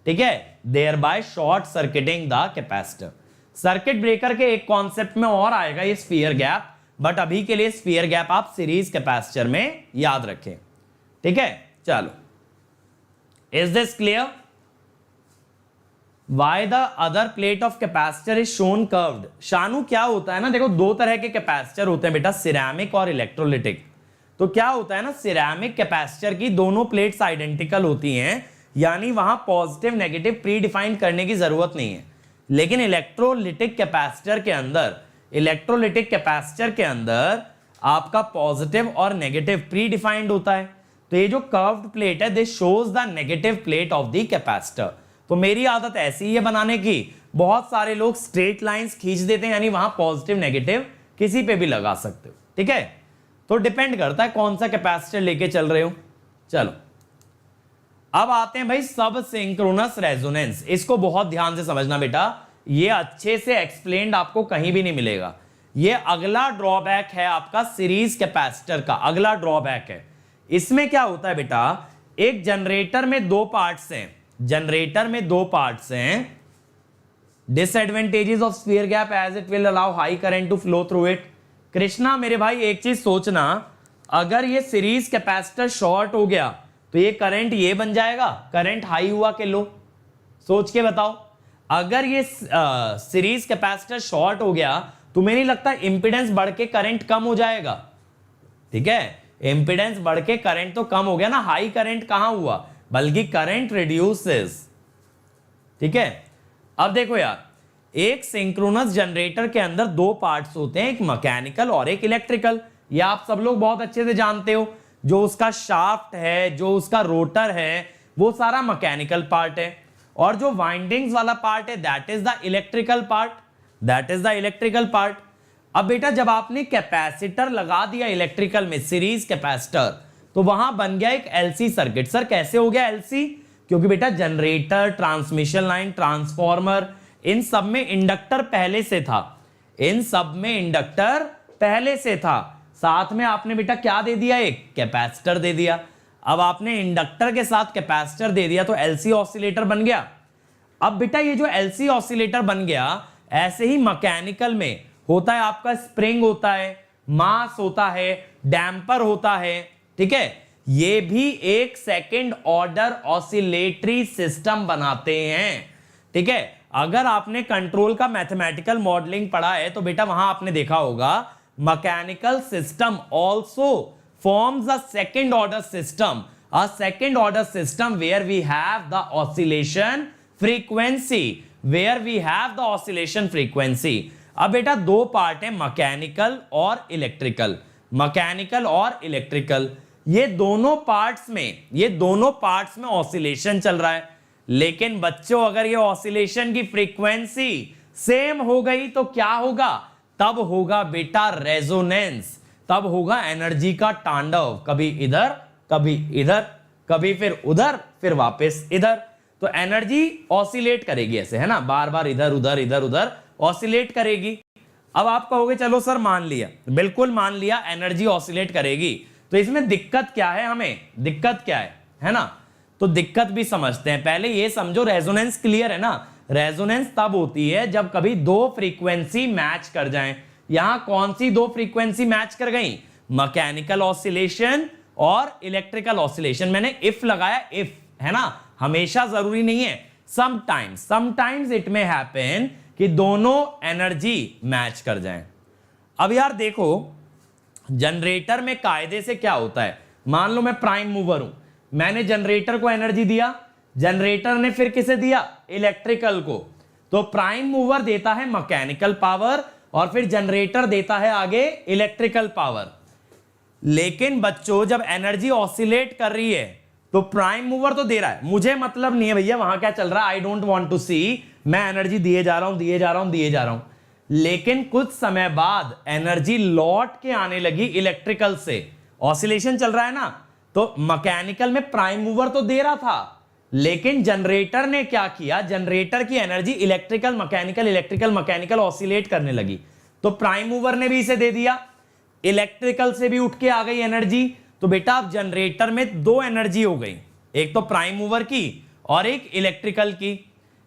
ठीक है, thereby short circuiting the capacitor. Circuit breaker के एक concept में और आएगा ये sphere gap, but अभी के लिए स्फीयर गैप आप सीरीज कैपेसिटर में याद रखें। ठीक है, चलो, is this clear? Why the other plate of capacitor is shown curved? Shanu क्या होता है ना, देखो दो तरह के कैपेसिटर होते हैं बेटा, सिरेमिक और इलेक्ट्रोलिटिक। तो क्या होता है ना, सिरेमिक कैपेसिटर की दोनों प्लेट्स आइडेंटिकल होती हैं, यानी वहां पॉजिटिव नेगेटिव प्री डिफाइन करने की जरूरत नहीं है। लेकिन इलेक्ट्रोलिटिक कैपेसिटर के अंदर आपका पॉजिटिव और नेगेटिव प्री डिफाइंड होता है। तो ये जो कर्व्ड प्लेट है, this shows the negative plate of the capacitor. तो मेरी आदत ऐसी ही है बनाने की, बहुत सारे लोग स्ट्रेट लाइंस खींच देते हैं, यानी वहां पॉजिटिव नेगेटिव किसी पे भी लगा सकते हो। ठीक है, तो डिपेंड करता है कौन सा कैपेसिटर लेके चल रहे हो। चलो, अब आते हैं भाई सब सिंक्रोनस रेजोनेंस। इसको बहुत ध्यान से समझना बेटा, ये अच्छे से एक्सप्लेन्ड आपको कहीं भी नहीं मिलेगा। ये अगला ड्रॉबैक है आपका सीरीज कैपेसिटर का, अगला ड्रॉबैक है। इसमें क्या होता है बेटा, एक जनरेटर में दो पार्ट्स हैं, जनरेटर में दो पार्ट्स हैं। Disadvantages of sphere gap as it will allow high current to flow through it. Krishna मेरे भाई एक चीज सोचना, अगर ये सीरीज कैपेसिटर शॉर्ट हो गया तो ये करंट ये बन जाएगा, करंट हाई हुआ कि लो, सोच के बताओ। अगर ये सीरीज कैपेसिटर शॉर्ट हो गया तो मुझे नहीं लगता इंपीडेंस बढ़ के करंट कम हो जाएगा। ठीक है, इंपीडेंस बढ़ के करंट तो कम हो गया ना, हाई करंट कहां हुआ, बल्कि करंट रिड्यूसेस। ठीक है, अब देखो यार, एक सिंक्रोनस जनरेटर के अंदर दो पार्ट्स होते हैं, एक मैकेनिकल और एक इलेक्ट्रिकल। ये आप सब लोग बहुत अच्छे से जानते हो। जो उसका शाफ्ट है, जो उसका रोटर है, वो सारा मैकेनिकल पार्ट है, और जो वाइंडिंग्स वाला पार्ट है that is the electrical part, that is the electrical part. अब बेटा जब आपने कैपेसिटर लगा दिया इलेक्ट्रिकल में, सीरीज कैपेसिटर, तो वहां बन गया एक एलसी सर्किट। सर कैसे हो गया एलसी? क्योंकि बेटा जनरेटर, ट्रांसमिशन लाइन, ट्रांसफॉर्मर, इन सब में इंडक्टर पहले से था, इन सब में इंडक्टर पहले से था। साथ में आपने बेटा क्या दे दिया, एक कैपेसिटर दे दिया। अब आपने इंडक्टर के साथ कैपेसिटर दे दिया तो एलसी ऑसिलेटर बन गया। अब बेटा ये जो एलसी ऑसिलेटर बन गया, ऐसे ही मैकेनिकल में होता है आपका स्प्रिंग होता है, मास होता है, डैम्पर होता है। ठीक है, ये भी एक सेकंड ऑर्डर ऑसिलेटरी सिस्टम बनाते हैं। ठीक है, अगर आपने कंट्रोल का मैथमेटिकल मॉडलिंग पढ़ा है तो बेटा वहां आपने देखा होगा mechanical system also forms a second order system, a second order system where we have the oscillation frequency, where we have the oscillation frequency। अब बेटा दो पार्ट है, मैकेनिकल और इलेक्ट्रिकल। मैकेनिकल और इलेक्ट्रिकल ये दोनों पार्ट्स में ऑसिलेशन चल रहा है। लेकिन बच्चों अगर ये ऑसिलेशन की फ्रीक्वेंसी सेम हो गई तो क्या होगा? तब होगा बेटा रेजोनेंस, तब होगा एनर्जी का तांडव, कभी इधर कभी इधर, कभी फिर उधर, फिर वापस इधर। तो एनर्जी ऑसिलेट करेगी ऐसे, है ना, बार बार इधर उधर इधर उधर ऑसिलेट करेगी। अब आप कहोगे चलो सर मान लिया, बिल्कुल मान लिया एनर्जी ऑसिलेट करेगी, तो इसमें दिक्कत क्या है? हमें दिक्कत क्या है ना? तो दिक्कत भी समझते हैं। पहले ये समझो रेजोनेंस क्लियर है ना? रेजोनेंस तब होती है जब कभी दो फ्रीक्वेंसी मैच कर जाएं। यहां कौन सी दो फ्रीक्वेंसी मैच कर गई? मैकेनिकल ऑसिलेशन और इलेक्ट्रिकल ऑसिलेशन। मैंने इफ लगाया, इफ, है ना, हमेशा जरूरी नहीं है, समटाइम्स इट मे हैपन कि दोनों एनर्जी मैच कर जाएं। अब यार देखो जनरेटर में कायदे से क्या होता है, मान लो मैं प्राइम मूवर हूं, मैंने जनरेटर को एनर्जी दिया, जनरेटर ने फिर किसे दिया? इलेक्ट्रिकल को। तो प्राइम मूवर देता है मैकेनिकल पावर और फिर जनरेटर देता है आगे इलेक्ट्रिकल पावर। लेकिन बच्चों जब एनर्जी ऑसिलेट कर रही है तो प्राइम मूवर तो दे रहा है, मुझे मतलब नहीं है भैया वहां क्या चल रहा है, आई डोंट वांट टू सी, मैं एनर्जी दिए जा रहा हूं। लेकिन कुछ समय बाद एनर्जी लौट के आने लगी इलेक्ट्रिकल से, ऑसिलेशन चल रहा है ना, तो मैकेनिकल में प्राइम मूवर तो दे रहा था, लेकिन जनरेटर ने क्या किया, जनरेटर की एनर्जी इलेक्ट्रिकल मैकेनिकल ऑसिलेट करने लगी, तो प्राइम मूवर ने भी इसे दे दिया, इलेक्ट्रिकल से भी उठ के आ गई एनर्जी। तो बेटा अब जनरेटर में दो एनर्जी हो गई, एक तो प्राइम मूवर की और एक इलेक्ट्रिकल की,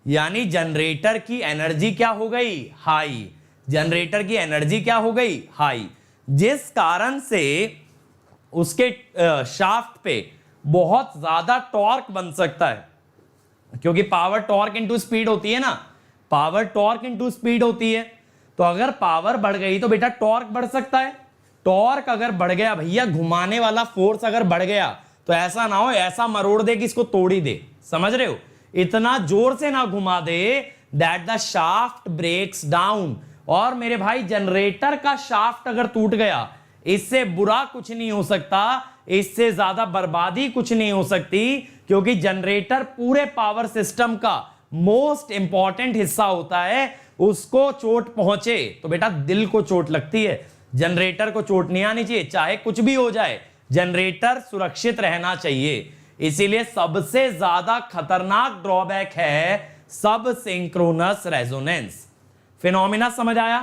यानी जनरेटर की एनर्जी क्या हो गई? हाई। जनरेटर की एनर्जी क्या हो गई? हाई, जिस कारण से उसके शाफ्ट पे बहुत ज्यादा टॉर्क बन सकता है, क्योंकि पावर टॉर्क इनटू स्पीड होती है ना, पावर टॉर्क इनटू स्पीड होती है। तो अगर पावर बढ़ गई तो बेटा टॉर्क बढ़ सकता है। टॉर्क अगर बढ़ गया भैया, घुमाने वाला फोर्स अगर बढ़ गया, तो ऐसा ना हो ऐसा मरोड़ दे कि इसको तोड़ ही दे, समझ रहे हो, इतना जोर से ना घुमा दे that the shaft breaks down. और मेरे भाई जनरेटर का शाफ्ट अगर टूट गया, इससे बुरा कुछ नहीं हो सकता, इससे ज्यादा बर्बादी कुछ नहीं हो सकती, क्योंकि जनरेटर पूरे पावर सिस्टम का मोस्ट इंपॉर्टेंट हिस्सा होता है। उसको चोट पहुंचे तो बेटा दिल को चोट लगती है, जनरेटर को चोट नहीं आनी चाहिए, चाहे कुछ भी हो जाए, जनरेटर सुरक्षित रहना चाहिए। इसीलिए सबसे ज्यादा खतरनाक ड्रॉबैक है सब सिंक्रोनस रेजोनेंस। फिनोमिना समझ आया?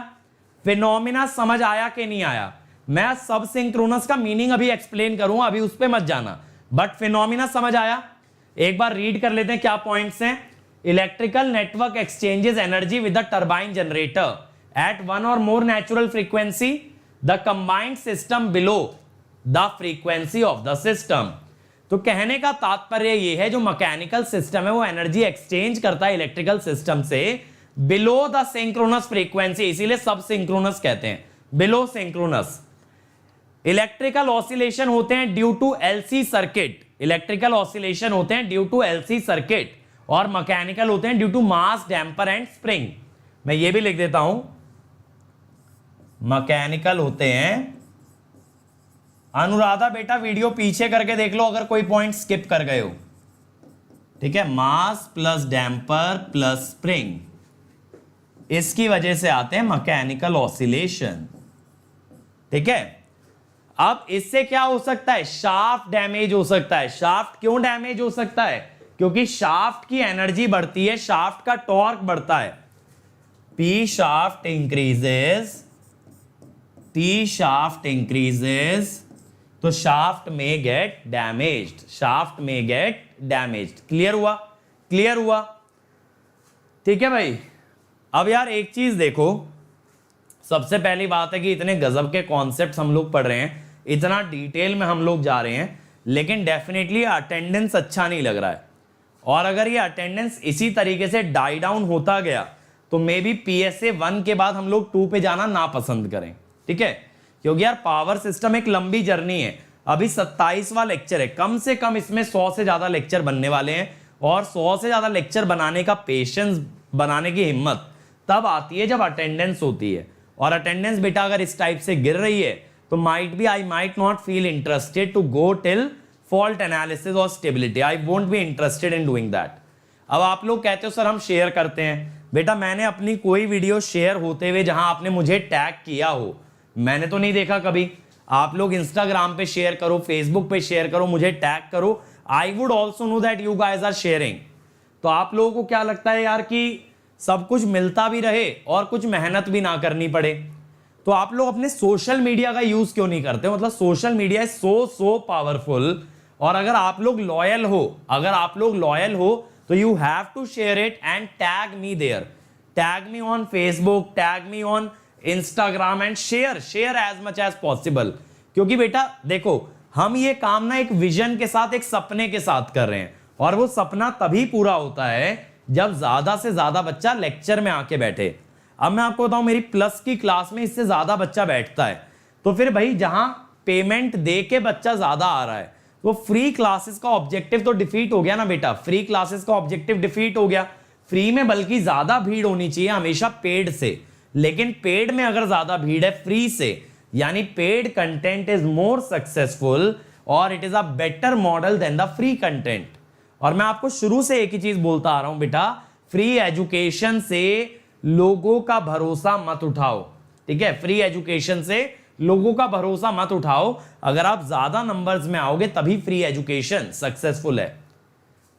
फिनोमिना समझ आया कि नहीं आया? मैं सब सिंक्रोनस का मीनिंग अभी एक्सप्लेन करूंगा, अभी उस पर मत जाना, बट फिनोमिना समझ आया? एक बार रीड कर लेते हैं क्या पॉइंट्स हैं। Electrical network exchanges energy with the turbine generator at one और more natural frequency, the combined system below the frequency of the system. तो कहने का तात्पर्य यह है जो मैकेनिकल सिस्टम है वो एनर्जी एक्सचेंज करता है इलेक्ट्रिकल सिस्टम से बिलो द सिंक्रोनस फ्रीक्वेंसी, इसीलिए सब सिंक्रोनस कहते हैं, बिलो सिंक्रोनस। इलेक्ट्रिकल ऑसिलेशन होते हैं due to LC circuit, electrical oscillation होते हैं ड्यू टू एलसी सर्किट, और मैकेनिकल होते हैं due to mass damper and spring. मैं ये भी लिख देता हूं, मैकेनिकल होते हैं, अनुराधा बेटा वीडियो पीछे करके देख लो अगर कोई पॉइंट स्किप कर गए हो, ठीक है, mass plus damper plus spring, इसकी वजह से आते हैं मैकेनिकल ऑसिलेशन, ठीक है। अब इससे क्या हो सकता है, शाफ्ट डैमेज हो सकता है। शाफ्ट क्यों डैमेज हो सकता है? क्योंकि शाफ्ट की एनर्जी बढ़ती है, शाफ्ट का टॉर्क बढ़ता है, P shaft increases, T shaft increases, तो शाफ्ट में गेट डैमेज्ड, शाफ्ट में गेट डैमेज्ड। क्लियर हुआ? क्लियर हुआ? ठीक है भाई। अब यार एक चीज देखो, सबसे पहली बात है कि इतने गजब के कॉन्सेप्ट्स हम लोग पढ़ रहे हैं, इतना डिटेल में हम लोग जा रहे हैं, लेकिन डेफिनेटली अटेंडेंस अच्छा नहीं लग रहा है। और अगर ये अटेंडेंस इसी तरीके से डाई डाउन होता गया तो मे बी PSA 1 के बाद हम लोग 2 पे जाना ना पसंद करें, ठीक है, क्योंकि यार पावर सिस्टम एक लंबी जर्नी है। अभी 27वां लेक्चर है, कम से कम इसमें 100 से ज्यादा लेक्चर बनने वाले हैं, और 100 से ज्यादा लेक्चर बनाने का पेशेंस, बनाने की हिम्मत तब आती है जब अटेंडेंस होती है। और अटेंडेंस बेटा अगर इस टाइप से गिर रही है तो I might not feel interested to go till fault analysis और stability, I won't be interested in doing that. अब आप लोग कहते हो सर हम शेयर करते हैं, बेटा मैंने अपनी कोई वीडियो शेयर होते हुए जहां आपने मुझे टैग किया हो, मैंने तो नहीं देखा कभी। आप लोग इंस्टाग्राम पे शेयर करो, फेसबुक पे शेयर करो, मुझे टैग करो, I would also know that you guys are sharing. तो आप लोगों को क्या लगता है यार कि सब कुछ मिलता भी रहे और कुछ मेहनत भी ना करनी पड़े, तो आप लोग अपने सोशल मीडिया का यूज क्यों नहीं करते? मतलब social media is so powerful, और अगर आप लोग लॉयल हो, तो you have to share it and tag me there, tag me on Facebook, tag me on Instagram and share as much as possible. क्योंकि बेटा देखो, हम ये काम ना एक विजन के साथ, एक सपने के साथ कर रहे हैं, और वो सपना तभी पूरा होता है जब ज्यादा से ज्यादा बच्चा लेक्चर में आके बैठे। अब मैं आपको बताऊं, मेरी प्लस की क्लास में इससे ज्यादा बच्चा बैठता है, तो फिर भाई जहां पेमेंट दे के बच्चा ज्यादा आ रहा है, वो फ्री क्लासेस का ऑब्जेक्टिव तो डिफीट हो गया ना बेटा, फ्री क्लासेस का ऑब्जेक्टिव डिफीट हो गया। फ्री में बल्कि ज्यादा भीड़ होनी चाहिए हमेशा पेड से, लेकिन पेड में अगर ज्यादा भीड़ है फ्री से, यानी paid content is more successful और it is a better model than the free content. और मैं आपको शुरू से एक ही चीज बोलता आ रहा हूं बेटा, फ्री एजुकेशन से लोगों का भरोसा मत उठाओ, ठीक है, फ्री एजुकेशन से लोगों का भरोसा मत उठाओ। अगर आप ज्यादा नंबर्स में आओगे तभी फ्री एजुकेशन सक्सेसफुल है।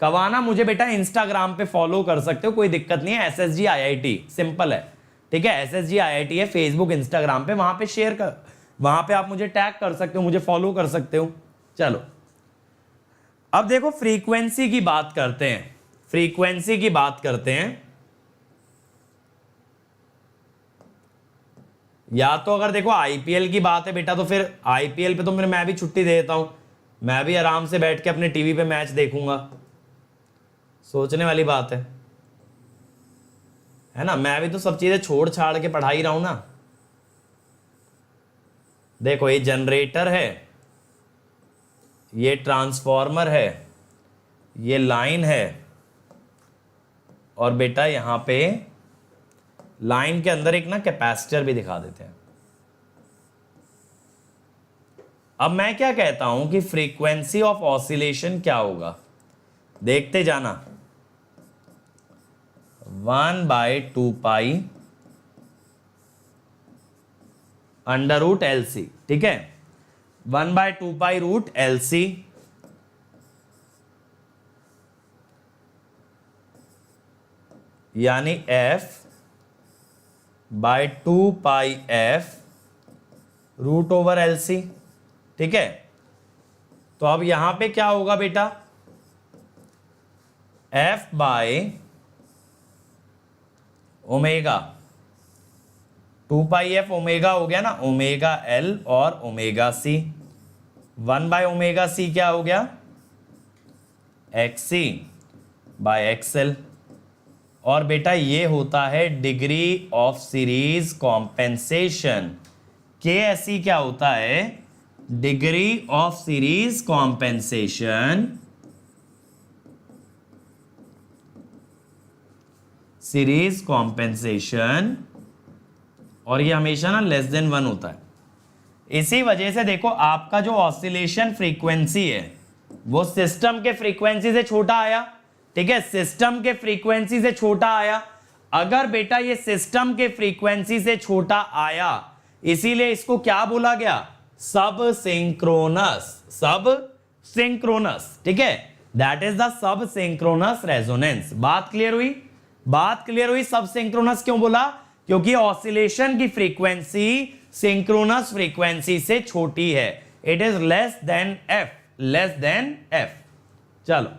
कवाना मुझे बेटा इंस्टाग्राम पे फॉलो कर सकते हो, कोई दिक्कत नहीं है, SSG IIT सिंपल है, ठीक है, SSG IIT है फेसबुक इंस्टाग्राम पे, वहां पे शेयर कर, वहां पे आप मुझे टैग कर सकते हो, मुझे फॉलो कर सकते हो। चलो अब देखो फ्रीक्वेंसी की बात करते हैं, फ्रीक्वेंसी की बात करते हैं। या तो अगर देखो IPL की बात है बेटा, तो फिर IPL पे तो मैं भी छुट्टी दे देता हूं, मैं भी आराम से बैठ के अपने टीवी पे मैच देखूंगा, सोचने वाली बात है ना, मैं भी तो सब चीजें छोड़ छाड़ के पढ़ा ही रहा हूं ना। देखो ये जनरेटर है, ये ट्रांसफॉर्मर है, ये लाइन है, और बेटा यहां पे लाइन के अंदर एक ना कैपेसिटर भी दिखा देते हैं। अब मैं क्या कहता हूं कि फ्रीक्वेंसी ऑफ ऑसिलेशन क्या होगा, देखते जाना, 1/2π √LC, ठीक है, 1/2π √LC, यानी F/2πf √LC, ठीक है। तो अब यहां पे क्या होगा बेटा, F/ओमेगा, 2πf ओमेगा हो गया ना, ओमेगा L और ओमेगा C, 1/ओमेगा C क्या हो गया, XC/XL। और बेटा ये होता है degree of series compensation, KSE क्या होता है, degree of series compensation, series compensation, और ये हमेशा ना लेस देन 1 होता है। इसी वजह से देखो आपका जो ऑसिलेशन फ्रीक्वेंसी है वो सिस्टम के फ्रीक्वेंसी से छोटा आया, ठीक है, सिस्टम के फ्रीक्वेंसी से छोटा आया। अगर बेटा ये सिस्टम के फ्रीक्वेंसी से छोटा आया, इसीलिए इसको क्या बोला गया, सब सिंक्रोनस, सब सिंक्रोनस, ठीक है, that is the sub synchronous resonance. बात क्लियर हुई, बात क्लियर हुई। सब सिंक्रोनस क्यों बोला, क्योंकि ऑसिलेशन की फ्रीक्वेंसी सिंक्रोनस फ्रीक्वेंसी से छोटी है, it is less than F, less than F. चलो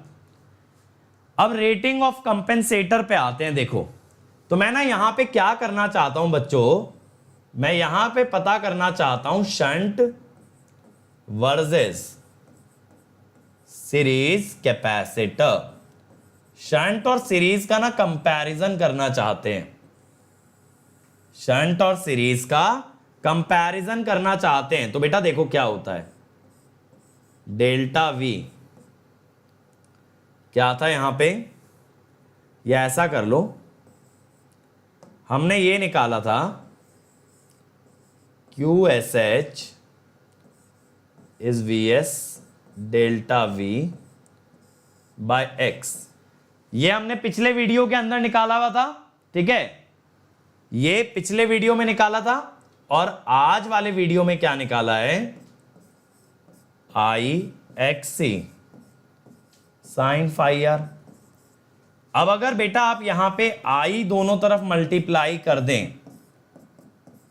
अब रेटिंग ऑफ कंपेंसेटर पे आते हैं। देखो तो मैं ना यहां पे क्या करना चाहता हूं बच्चों, मैं यहां पे पता करना चाहता हूं shunt versus series capacitor. Shunt और सीरीज का ना कंपैरिजन करना चाहते हैं, शंट और सीरीज का कंपैरिजन करना चाहते हैं। तो बेटा देखो क्या होता है, डेल्टा वी क्या था यहां पे, या ऐसा कर लो, हमने ये निकाला था QSH इज VS डेल्टा V बाय X। ये हमने पिछले वीडियो के अंदर निकाला हुआ था, ठीक है, ये पिछले वीडियो में निकाला था। और आज वाले वीडियो में क्या निकाला है, IXC साइन फाई आर। अब अगर बेटा आप यहां पे I दोनों तरफ मल्टीप्लाई कर दें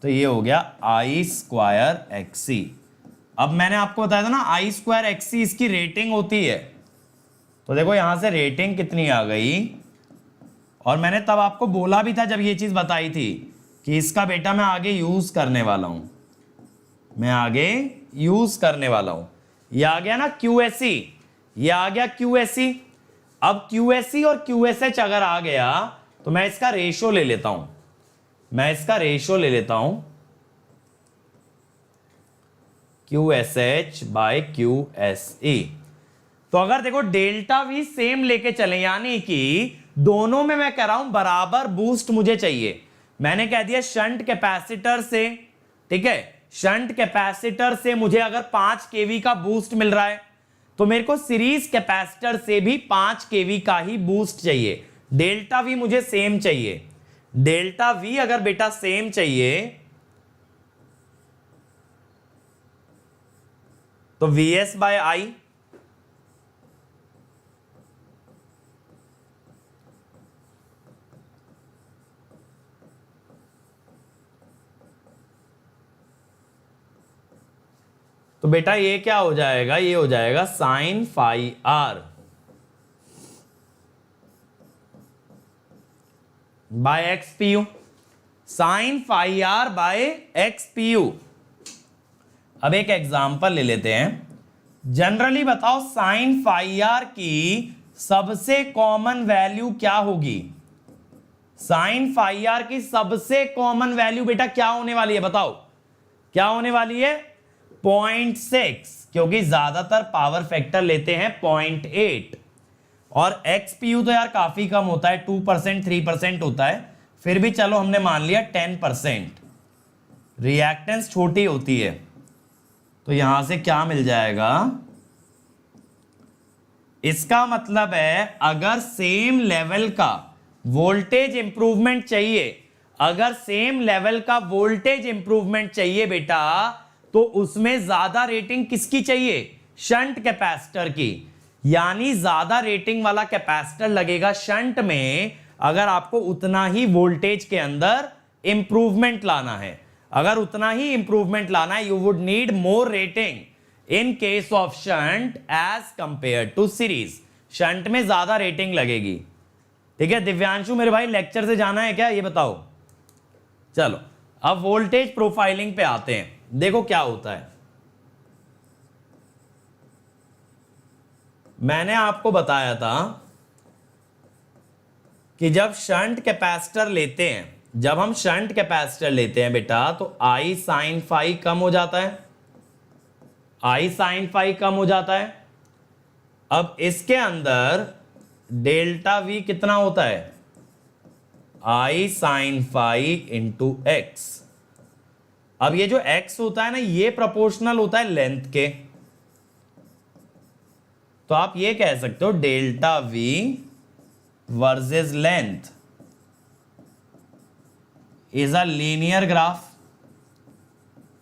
तो ये हो गया I स्क्वायर XC। अब मैंने आपको बताया था ना I स्क्वायर XC इसकी रेटिंग होती है, तो देखो यहां से रेटिंग कितनी आ गई। और मैंने तब आपको बोला भी था जब ये चीज बताई थी कि इसका बेटा मैं आगे यूज करने वाला हूं, मैं आगे यूज करने वाला हूं। ये आ गया ना QSE, ये आ गया QSE। अब QSE और QSH अगर आ गया तो मैं इसका रेशो ले लेता हूं, मैं इसका रेशो ले लेता हूं QSH बाय QSE। तो अगर देखो डेल्टा V सेम लेके चले, यानी कि दोनों में मैं कह रहा हूं बराबर बूस्ट मुझे चाहिए। मैंने कह दिया शंट कैपेसिटर से, ठीक है, शंट कैपेसिटर से मुझे अगर 5 kV का बूस्ट मिल रहा है तो मेरे को सीरीज कैपेसिटर से भी 5 kV का ही बूस्ट चाहिए। डेल्टा V मुझे सेम चाहिए, डेल्टा V अगर बेटा सेम चाहिए तो VS बाय I, तो बेटा ये क्या हो जाएगा, ये हो जाएगा sine phi R by X P U, sine phi R by X P U. अब एक एग्जांपल ले लेते हैं। जनरली बताओ साइन फाई आर की सबसे कॉमन वैल्यू क्या होगी, साइन फाई आर की सबसे कॉमन वैल्यू बेटा क्या होने वाली है, बताओ क्या होने वाली है, 0.6, क्योंकि ज्यादातर पावर फैक्टर लेते हैं 0.8। और XPU तो यार काफी कम होता है, 2% 3% होता है, फिर भी चलो हमने मान लिया 10%। रिएक्टेंस छोटी होती है, तो यहां से क्या मिल जाएगा, इसका मतलब है अगर सेम लेवल का वोल्टेज इंप्रूवमेंट चाहिए, अगर सेम लेवल का वोल्टेज इंप्रूवमेंट चाहिए बेटा, तो उसमें ज्यादा रेटिंग किसकी चाहिए, शंट कैपेसिटर की। यानी ज्यादा रेटिंग वाला कैपेसिटर लगेगा शंट में, अगर आपको उतना ही वोल्टेज के अंदर इंप्रूवमेंट लाना है। अगर उतना ही इंप्रूवमेंट लाना है, you would need more rating in case of shunt as compare to series. Shunt में ज्यादा रेटिंग लगेगी, ठीक है। दिव्यांशु मेरे भाई लेक्चर से जाना है क्या, ये बताओ। चलो अब वोल्टेज प्रोफाइलिंग पे आते हैं। देखो क्या होता है, मैंने आपको बताया था कि जब शंट कैपेसिटर लेते हैं, जब हम शंट कैपेसिटर लेते हैं बेटा, तो I साइन फाई कम हो जाता है, I साइन फाई कम हो जाता है। अब इसके अंदर डेल्टा V कितना होता है, I sine phi into X. अब ये जो x होता है ना, ये प्रोपोर्शनल होता है लेंथ के, तो आप ये कह सकते हो delta V versus length is a linear graph,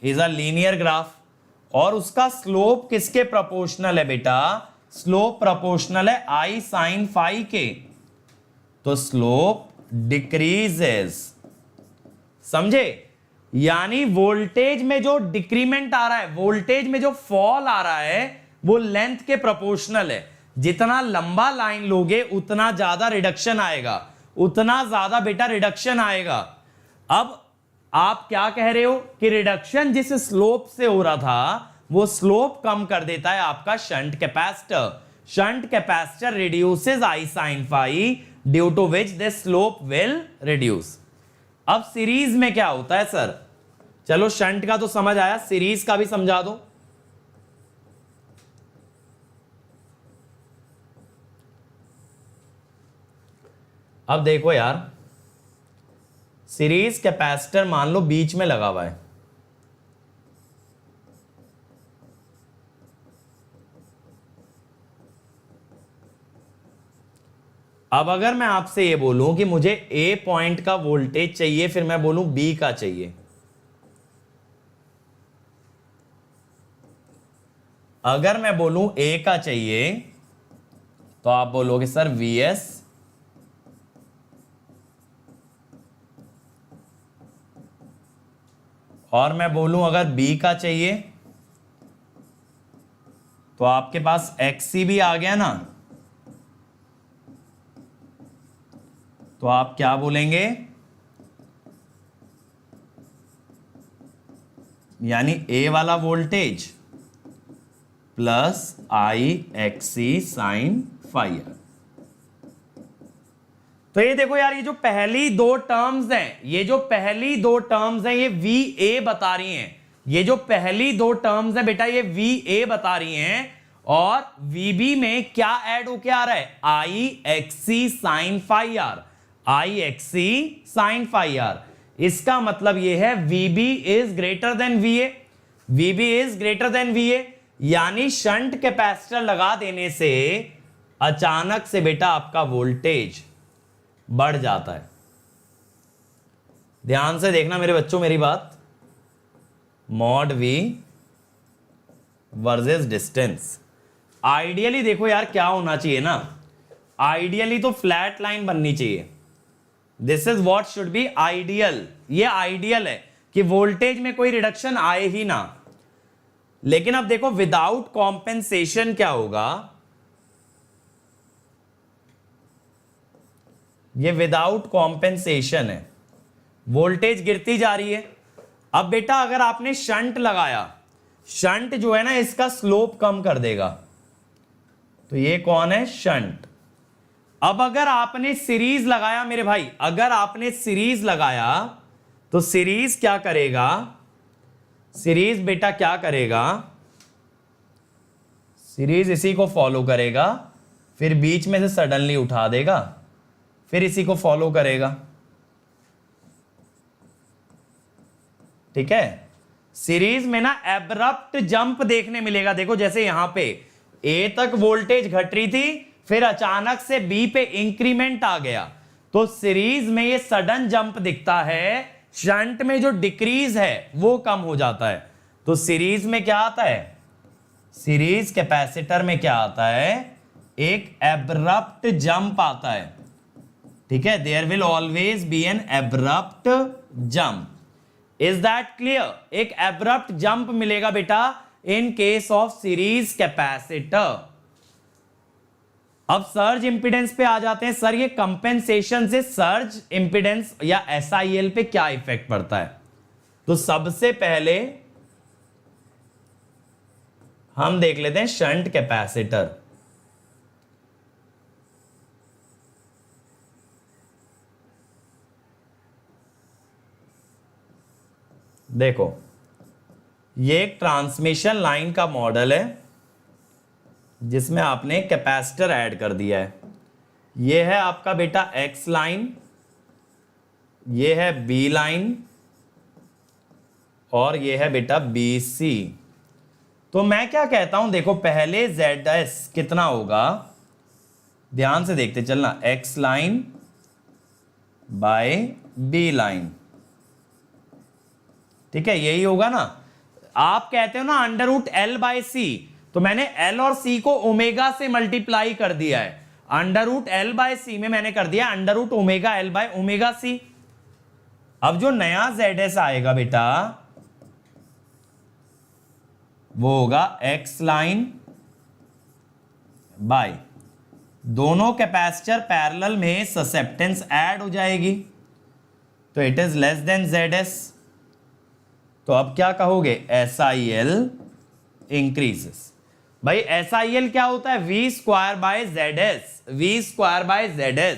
is a linear graph. और उसका स्लोप किसके प्रोपोर्शनल है बेटा, स्लोप प्रोपोर्शनल है I साइन फाई के, तो स्लोप डिक्रीजेस, समझे। यानी वोल्टेज में जो डिक्रीमेंट आ रहा है, वोल्टेज में जो फॉल आ रहा है, वो लेंथ के प्रोपोर्शनल है। जितना लंबा लाइन लोगे उतना ज्यादा रिडक्शन आएगा, उतना ज्यादा बेटा रिडक्शन आएगा। अब आप क्या कह रहे हो कि रिडक्शन जिस स्लोप से हो रहा था वो स्लोप कम कर देता है आपका shunt capacitor. Shunt capacitor reduces I sin phi due to which the slope will reduce. अब सीरीज में क्या होता है सर? चलो शंट का तो समझ आया, सीरीज का भी समझा दो। अब देखो यार, सीरीज कैपेसिटर मान लो बीच में लगा हुआ है, अब अगर मैं आपसे ये बोलूं कि मुझे ए पॉइंट का वोल्टेज चाहिए, फिर मैं बोलूं बी का चाहिए, अगर मैं बोलूं ए का चाहिए तो आप बोलोगे सर Vs, और मैं बोलूं अगर बी का चाहिए तो आपके पास XC भी आ गया ना, तो आप क्या बोलेंगे? यानी ए वाला voltage plus IXC sin phi। तो ये देखो यार, ये जो पहली दो टर्म्स हैं, ये जो पहली दो टर्म्स हैं, ये VA बता रही हैं। ये जो पहली दो टर्म्स हैं बेटा, ये VA बता रही हैं, और VB में क्या ऐड होके आ रहा है? IXC sin phi r, IXC sin phi r। इसका मतलब ये है VB is greater than VA, VB is greater than VA, यानी शंट कैपेसिटर लगा देने से अचानक से बेटा आपका वोल्टेज बढ़ जाता है। ध्यान से देखना मेरे बच्चों मेरी बात, mod V versus distance. Ideally देखो यार क्या होना चाहिए ना, आइडियली तो फ्लैट लाइन बननी चाहिए, this is what should be ideal. ये आइडियल है कि वोल्टेज में कोई रिडक्शन आए ही ना। लेकिन अब देखो विदाउट कॉम्पेंसेशन क्या होगा, ये विदाउट कॉम्पेंसेशन है, वोल्टेज गिरती जा रही है। अब बेटा अगर आपने शंट लगाया, शंट जो है ना इसका स्लोप कम कर देगा, तो ये कौन है? शंट। अब अगर आपने सीरीज लगाया मेरे भाई, अगर आपने सीरीज लगाया तो सीरीज क्या करेगा? सीरीज बेटा क्या करेगा? सीरीज इसी को फॉलो करेगा, फिर बीच में से सडनली उठा देगा, फिर इसी को फॉलो करेगा। ठीक है, सीरीज में ना एब्रप्ट जंप देखने मिलेगा। देखो जैसे यहां पे ए तक वोल्टेज घट रही थी, फिर अचानक से बी पे इंक्रीमेंट आ गया, तो सीरीज में ये सडन जंप दिखता है। शंट में जो डिक्रीज है वो कम हो जाता है। तो सीरीज में क्या आता है? सीरीज कैपेसिटर में क्या आता है? एक एब्रप्ट जंप आता है। ठीक है, there will always be an abrupt jump. Is that clear? एक एब्रप्ट जंप मिलेगा बेटा in case of series capacitor. अब सर्ज इंपीडेंस पे आ जाते हैं। सर ये कंपेंसेशन से सर्ज इंपीडेंस या SIL पे क्या इफेक्ट पड़ता है? तो सबसे पहले हम देख लेते हैं शंट कैपेसिटर। देखो ये एक ट्रांसमिशन लाइन का मॉडल है जिसमें आपने कैपेसिटर ऐड कर दिया है। ये है आपका बेटा X लाइन, ये है B लाइन, और ये है बेटा BC। तो मैं क्या कहता हूं, देखो पहले ZS कितना होगा, ध्यान से देखते चलना, X line by B line. ठीक है, यही होगा ना। आप कहते हो ना √L/C, तो मैंने L और C को ओमेगा से मल्टीप्लाई कर दिया है। √L/C में मैंने कर दिया √ωL/ωc। अब जो नया ZS आएगा बेटा वो होगा X लाइन बाय, दोनों कैपेसिटर पैरेलल में ससेप्टेंस ऐड हो जाएगी, तो it is less than ZS। तो अब क्या कहोगे? SIL increases. भाई SIL क्या होता है, V square by ZS, V square by ZS।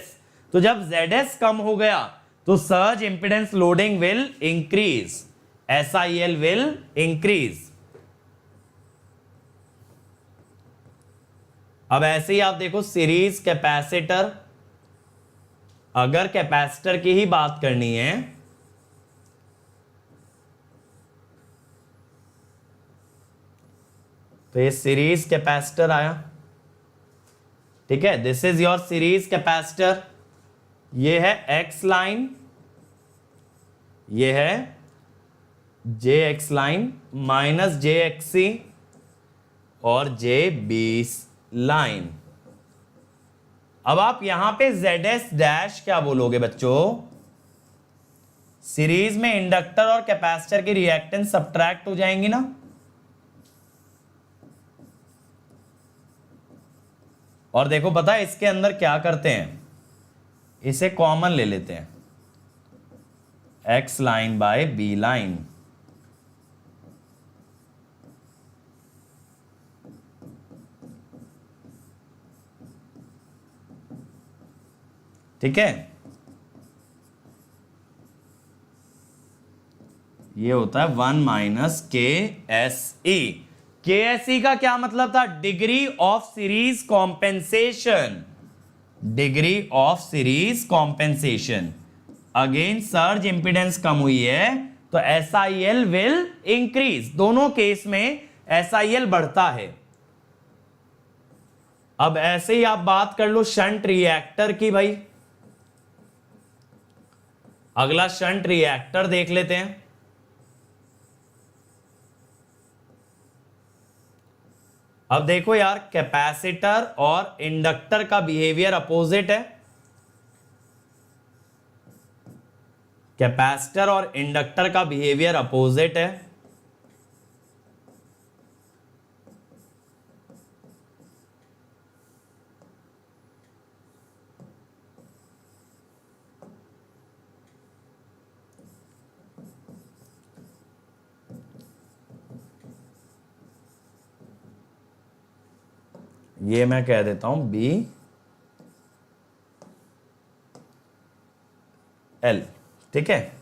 तो जब ZS कम हो गया तो surge impedance loading will increase, SIL will increase. अब ऐसे ही आप देखो सीरीज कैपेसिटर, अगर कैपेसिटर की ही बात करनी है तो ये सीरीज कैपेसिटर आया, ठीक है, this is your series capacitor. ये है X लाइन, ये है JX लाइन माइनस JXC और JB लाइन। अब आप यहां पे ZS डैश क्या बोलोगे बच्चों, सीरीज में इंडक्टर और कैपेसिटर की रिएक्टेंस सब्ट्रैक्ट हो जाएंगी ना, और देखो पता है इसके अंदर क्या करते हैं, इसे कॉमन ले लेते हैं, X line by B line. ठीक है, ये होता है 1 माइनस KSE। KSE का क्या मतलब था, degree of series compensation, degree of series compensation. Again surge impedance कम हुई है तो SIL विल इंक्रीज, दोनों केस में SIL बढ़ता है। अब ऐसे ही आप बात कर लो शंट रिएक्टर की, भाई अगला शंट रिएक्टर देख लेते हैं। अब देखो यार, कैपेसिटर और इंडक्टर का बिहेवियर अपोजिट है, कैपेसिटर और इंडक्टर का बिहेवियर अपोजिट है। ये मैं कह देता हूं BL, ठीक है।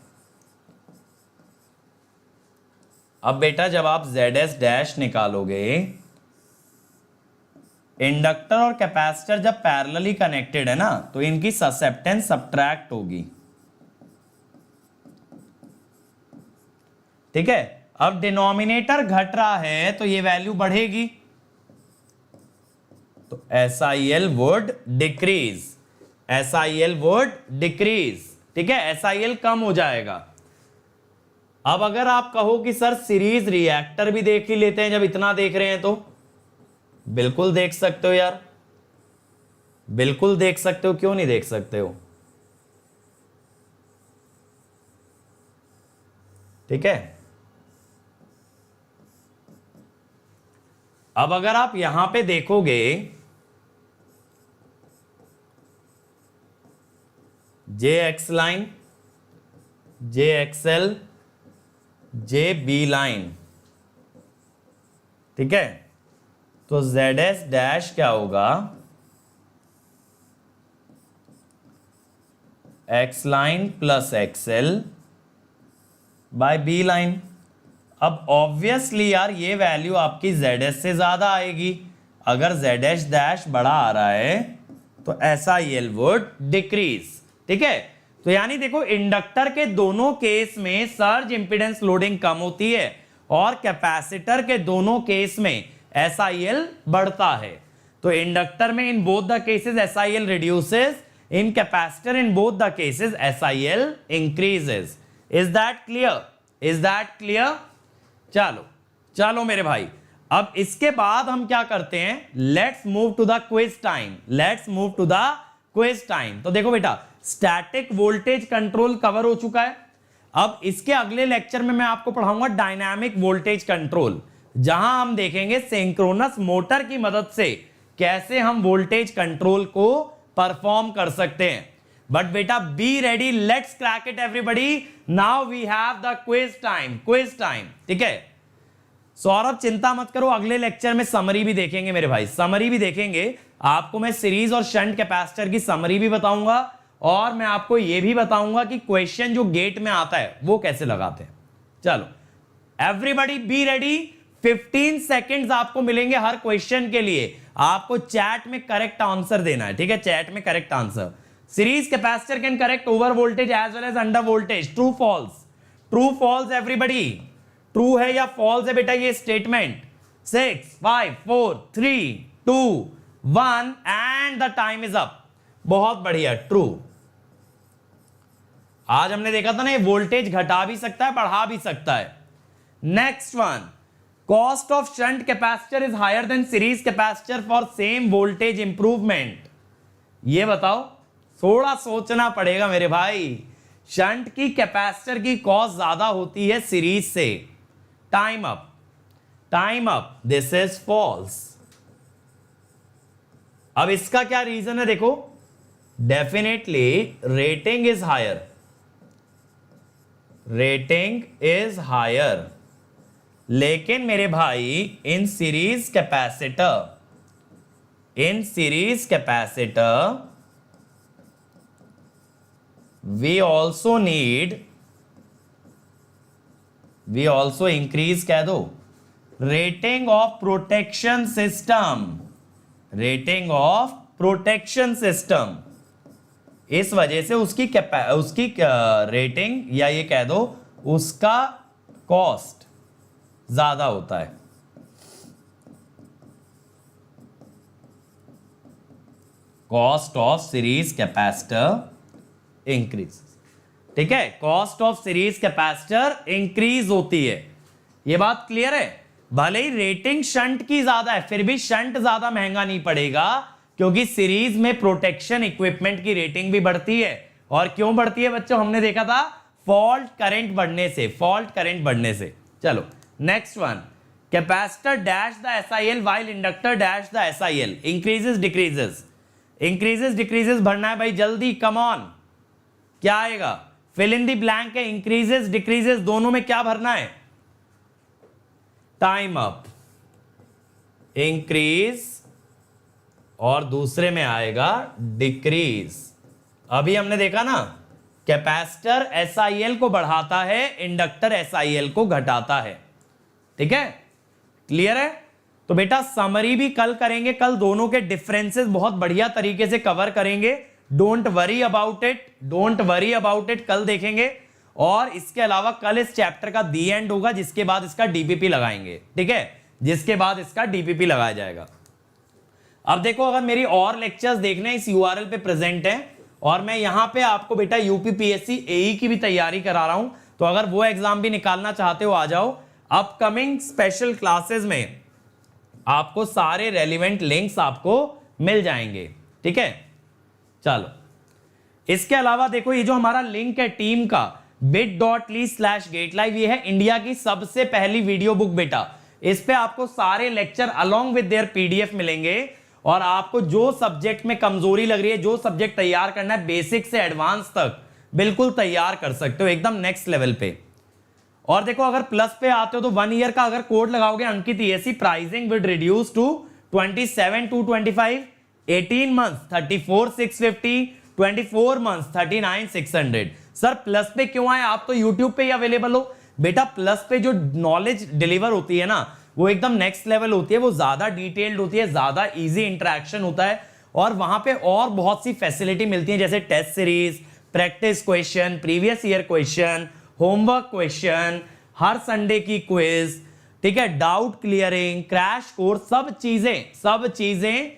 अब बेटा जब आप ZS डैश निकालोगे, इंडक्टर और कैपेसिटर जब पैरेलली कनेक्टेड है ना तो इनकी ससेप्टेंस सब्ट्रैक्ट होगी, ठीक है। अब डिनोमिनेटर घट रहा है तो ये वैल्यू बढ़ेगी, तो SIL would decrease, SIL would decrease, ठीक है, SIL कम हो जाएगा। अब अगर आप कहो कि सर सीरीज रिएक्टर भी देख ही लेते हैं, जब इतना देख रहे हैं तो बिल्कुल देख सकते हो यार, बिल्कुल देख सकते हो, क्यों नहीं देख सकते हो, ठीक है। अब अगर आप यहां पे देखोगे JX line, JXL, JB line, ठीक है, तो ZS डैश क्या होगा, X line plus XL by B line. अब ऑब्वियसली यार ये वैल्यू आपकी ZS से ज्यादा आएगी, अगर ZS डैश बड़ा आ रहा है तो SIL वुड डिक्रीज, ठीक है। तो यानी देखो इंडक्टर के दोनों केस में सर्ज इंपिडेंस लोडिंग कम होती है और कैपेसिटर के दोनों केस में SIL बढ़ता है। तो इंडक्टर में in both the cases SIL reduces, in capacitor in both the cases SIL increases. Is that clear, is that clear. चलो चलो मेरे भाई, अब इसके बाद हम क्या करते हैं, let's move to the quiz time, let's move to the quiz time. तो देखो बेटा, स्टैटिक वोल्टेज कंट्रोल कवर हो चुका है। अब इसके अगले लेक्चर में मैं आपको पढ़ाऊंगा डायनामिक वोल्टेज कंट्रोल, जहां हम देखेंगे सिंक्रोनस मोटर की मदद से कैसे हम वोल्टेज कंट्रोल को परफॉर्म कर सकते हैं। बट बेटा be ready, let's crack it everybody, now we have the quiz time, quiz time, ठीक है। सौरभ चिंता मत करो, अगले लेक्चर में समरी भी देखेंगे मेरे भाई, समरी भी देखेंगे। आपको मैं सीरीज और शंट कैपेसिटर की समरी भी बताऊंगा और मैं आपको यह भी बताऊंगा कि क्वेश्चन जो गेट में आता है वो कैसे लगाते हैं। चलो एवरीबॉडी बी रेडी। 15 सेकेंड्स आपको मिलेंगे हर क्वेश्चन के लिए, आपको चैट में करेक्ट आंसर देना है, ठीक है, चैट में correct answer. Series capacitor can correct over voltage as well as under voltage, true false, true false everybody, true है या फॉल्स है बेटा ये statement. 6 5 4 3 2 1 and the time is up. बहुत बढ़िया, ट्रू। आज हमने देखा था ना, ये वोल्टेज घटा भी सकता है बढ़ा भी सकता है। Next one, cost of shunt capacitor is higher than series capacitor for same voltage improvement. ये बताओ, थोड़ा सोचना पड़ेगा मेरे भाई। शंट की कैपेसिटर की कॉस्ट ज्यादा होती है सीरीज से। Time up, time up, this is false. अब इसका क्या रीजन है देखो, definitely rating is higher, rating is higher, लेकिन मेरे भाई in series capacitor, in series capacitor we also increase कह दो rating of protection system, rating of protection system. इस वजह से उसकी रेटिंग या ये कह दो उसका कॉस्ट ज्यादा होता है। Cost of series capacitor increase, ठीक है, cost of series capacitor increase होती है। ये बात क्लियर है। भले ही रेटिंग शंट की ज्यादा है, फिर भी शंट ज्यादा महंगा नहीं पड़ेगा, क्योंकि सीरीज में प्रोटेक्शन इक्विपमेंट की रेटिंग भी बढ़ती है। और क्यों बढ़ती है बच्चों, हमने देखा था फॉल्ट करंट बढ़ने से, फॉल्ट करंट बढ़ने से। चलो next one, capacitor dash the SIL while inductor dash the SIL, increases decreases, increases decreases भरना है भाई जल्दी, कम ऑन। क्या आएगा, फिल इन द ब्लैंक है, इंक्रीजेस डिक्रीजेस दोनों में क्या भरना है, टाइम अप, इंक्रीज, और दूसरे में आएगा डिक्रीज। अभी हमने देखा ना, कैपेसिटर SIL को बढ़ाता है, इंडक्टर SIL को घटाता है, ठीक है, क्लियर है। तो बेटा समरी भी कल करेंगे, कल दोनों के डिफरेंसेस बहुत बढ़िया तरीके से कवर करेंगे। Don't worry about it, don't worry about it, कल देखेंगे। और इसके अलावा कल इस चैप्टर का दी एंड होगा, जिसके बाद इसका DPP लगाएंगे, ठीक है, जिसके बाद इसका DPP लगाया जाएगा। अब देखो, अगर मेरी और लेक्चर्स देखने इस URL पे प्रेजेंट है, और मैं यहां पे आपको बेटा UPPSC AE की भी तैयारी करा रहा हूं, तो अगर वो एग्जाम भी निकालना चाहते हो आ जाओ। अपकमिंग स्पेशल क्लासेस में आपको सारे रेलिवेंट लिंक्स आपको मिल जाएंगे, ठीक है। चलो इसके अलावा देखो, ये जो हमारा लिंक है टीम का bit.ly/gatelive, ये है इंडिया की सबसे पहली वीडियो बुक बेटा। इस पे आपको सारे lecture along with their PDF मिलेंगे, और आपको जो सब्जेक्ट में कमजोरी लग रही है, जो सब्जेक्ट तैयार करना है बेसिक से एडवांस तक, बिल्कुल तैयार कर सकते हो एकदम नेक्स्ट लेवल पे। और देखो, अगर प्लस पे आते हो तो 1 ईयर का अगर कोड लगाओगे Ankit ESE, pricing with reduce to 27,225, 18 months 34,650, 24 months 39,600। Sir plus पे क्यों आए, आप तो यूट्यूब पे ही अवेलेबल हो। बेटा प्लस पे जो नॉलेज डिलीवर होती है ना, वो एकदम नेक्स्ट लेवल होती है, वो ज्यादा डिटेल्ड होती है, ज्यादा इजी इंटरेक्शन होता है, और वहां पे और बहुत सी फैसिलिटी मिलती है, जैसे test series, practice question, previous year question, homework question, हर संडे की क्विज, ठीक है, डाउट क्लियरिंग, क्रैश कोर्स, सब चीजें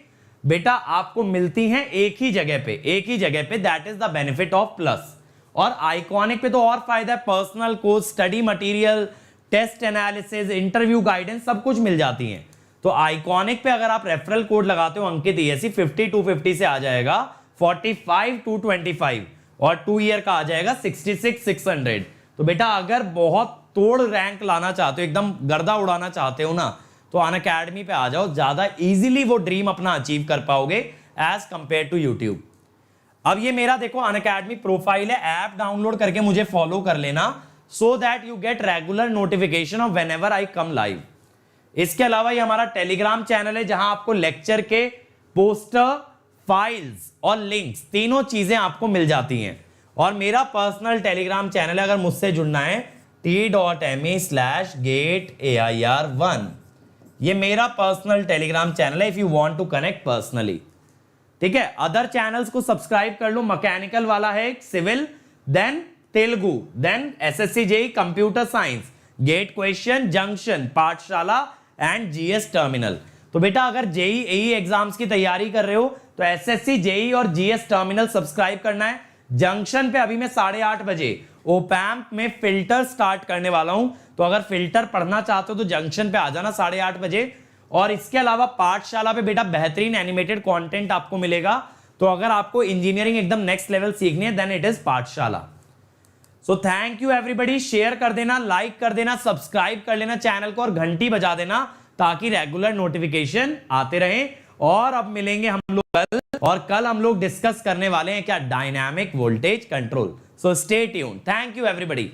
बेटा आपको मिलती हैं एक ही जगह पे, that is the benefit of plus. और आइकॉनिक पे तो और फायदा है, personal course, study material, test analysis, interview guidance, सब कुछ मिल जाती हैं। तो आइकॉनिक पे अगर आप रेफरल कोड लगाते हो अंकित ESE, 50-250 से आ जाएगा 45-225, और 2 ईयर का आ जाएगा 66-600। तो बेटा अगर बहुत तोड़ रैंक लाना चाहते हो, एकदम गर्दा उड़ाना चाहते हो ना, तो अनअकैडमी पे आ जाओ, ज्यादा इजीली वो ड्रीम अपना अचीव कर पाओगे एज कंपेयर टू यूट्यूब। अब ये मेरा देखो अनअकैडमी प्रोफाइल है, ऐप डाउनलोड करके मुझे फॉलो कर लेना, so that you get regular notification of whenever I come live. इसके अलावा ये हमारा टेलीग्राम चैनल है जहां आपको लेक्चर के पोस्टर, फाइल्स और लिंक्स तीनों चीजें आपको मिल जाती हैं। और मेरा पर्सनल टेलीग्राम चैनल है, अगर मुझसे जुड़ना है t.me/gateair1, ये मेरा पर्सनल टेलीग्राम चैनल है if you want to connect personally. ठीक है, अदर चैनल्स को सब्सक्राइब कर लो। मैकेनिकल वाला है civil, then Telugu, then SSC JE computer science, GATE question, junction, Pathshala and GS terminal. तो बेटा अगर जेई एई एग्जाम्स की तैयारी कर रहे हो तो एसएससी जेई और जीएस टर्मिनल सब्सक्राइब करना है। जंक्शन पे अभी मैं 8:30 बजे ओपैम्प में फिल्टर स्टार्ट करने वाला हूं, तो अगर फिल्टर पढ़ना चाहते हो तो जंक्शन पे आ जाना 8:30 बजे। और इसके अलावा पाठशाला पे बेटा बेहतरीन एनिमेटेड कंटेंट आपको मिलेगा। तो अगर आपको इंजीनियरिंग एकदम नेक्स्ट लेवल सीखनी है देन इट इज पाठशाला। So thank you everybody, share कर देना, लाइक कर देना, सब्सक्राइब कर लेना चैनल को और घंटी बजा देना ताकि रेगुलर नोटिफिकेशन आते रहें। और अब मिलेंगे हम लोग कल, और कल हम लोग डिस्कस करने वाले हैं क्या, dynamic voltage control. So stay tuned. Thank you everybody.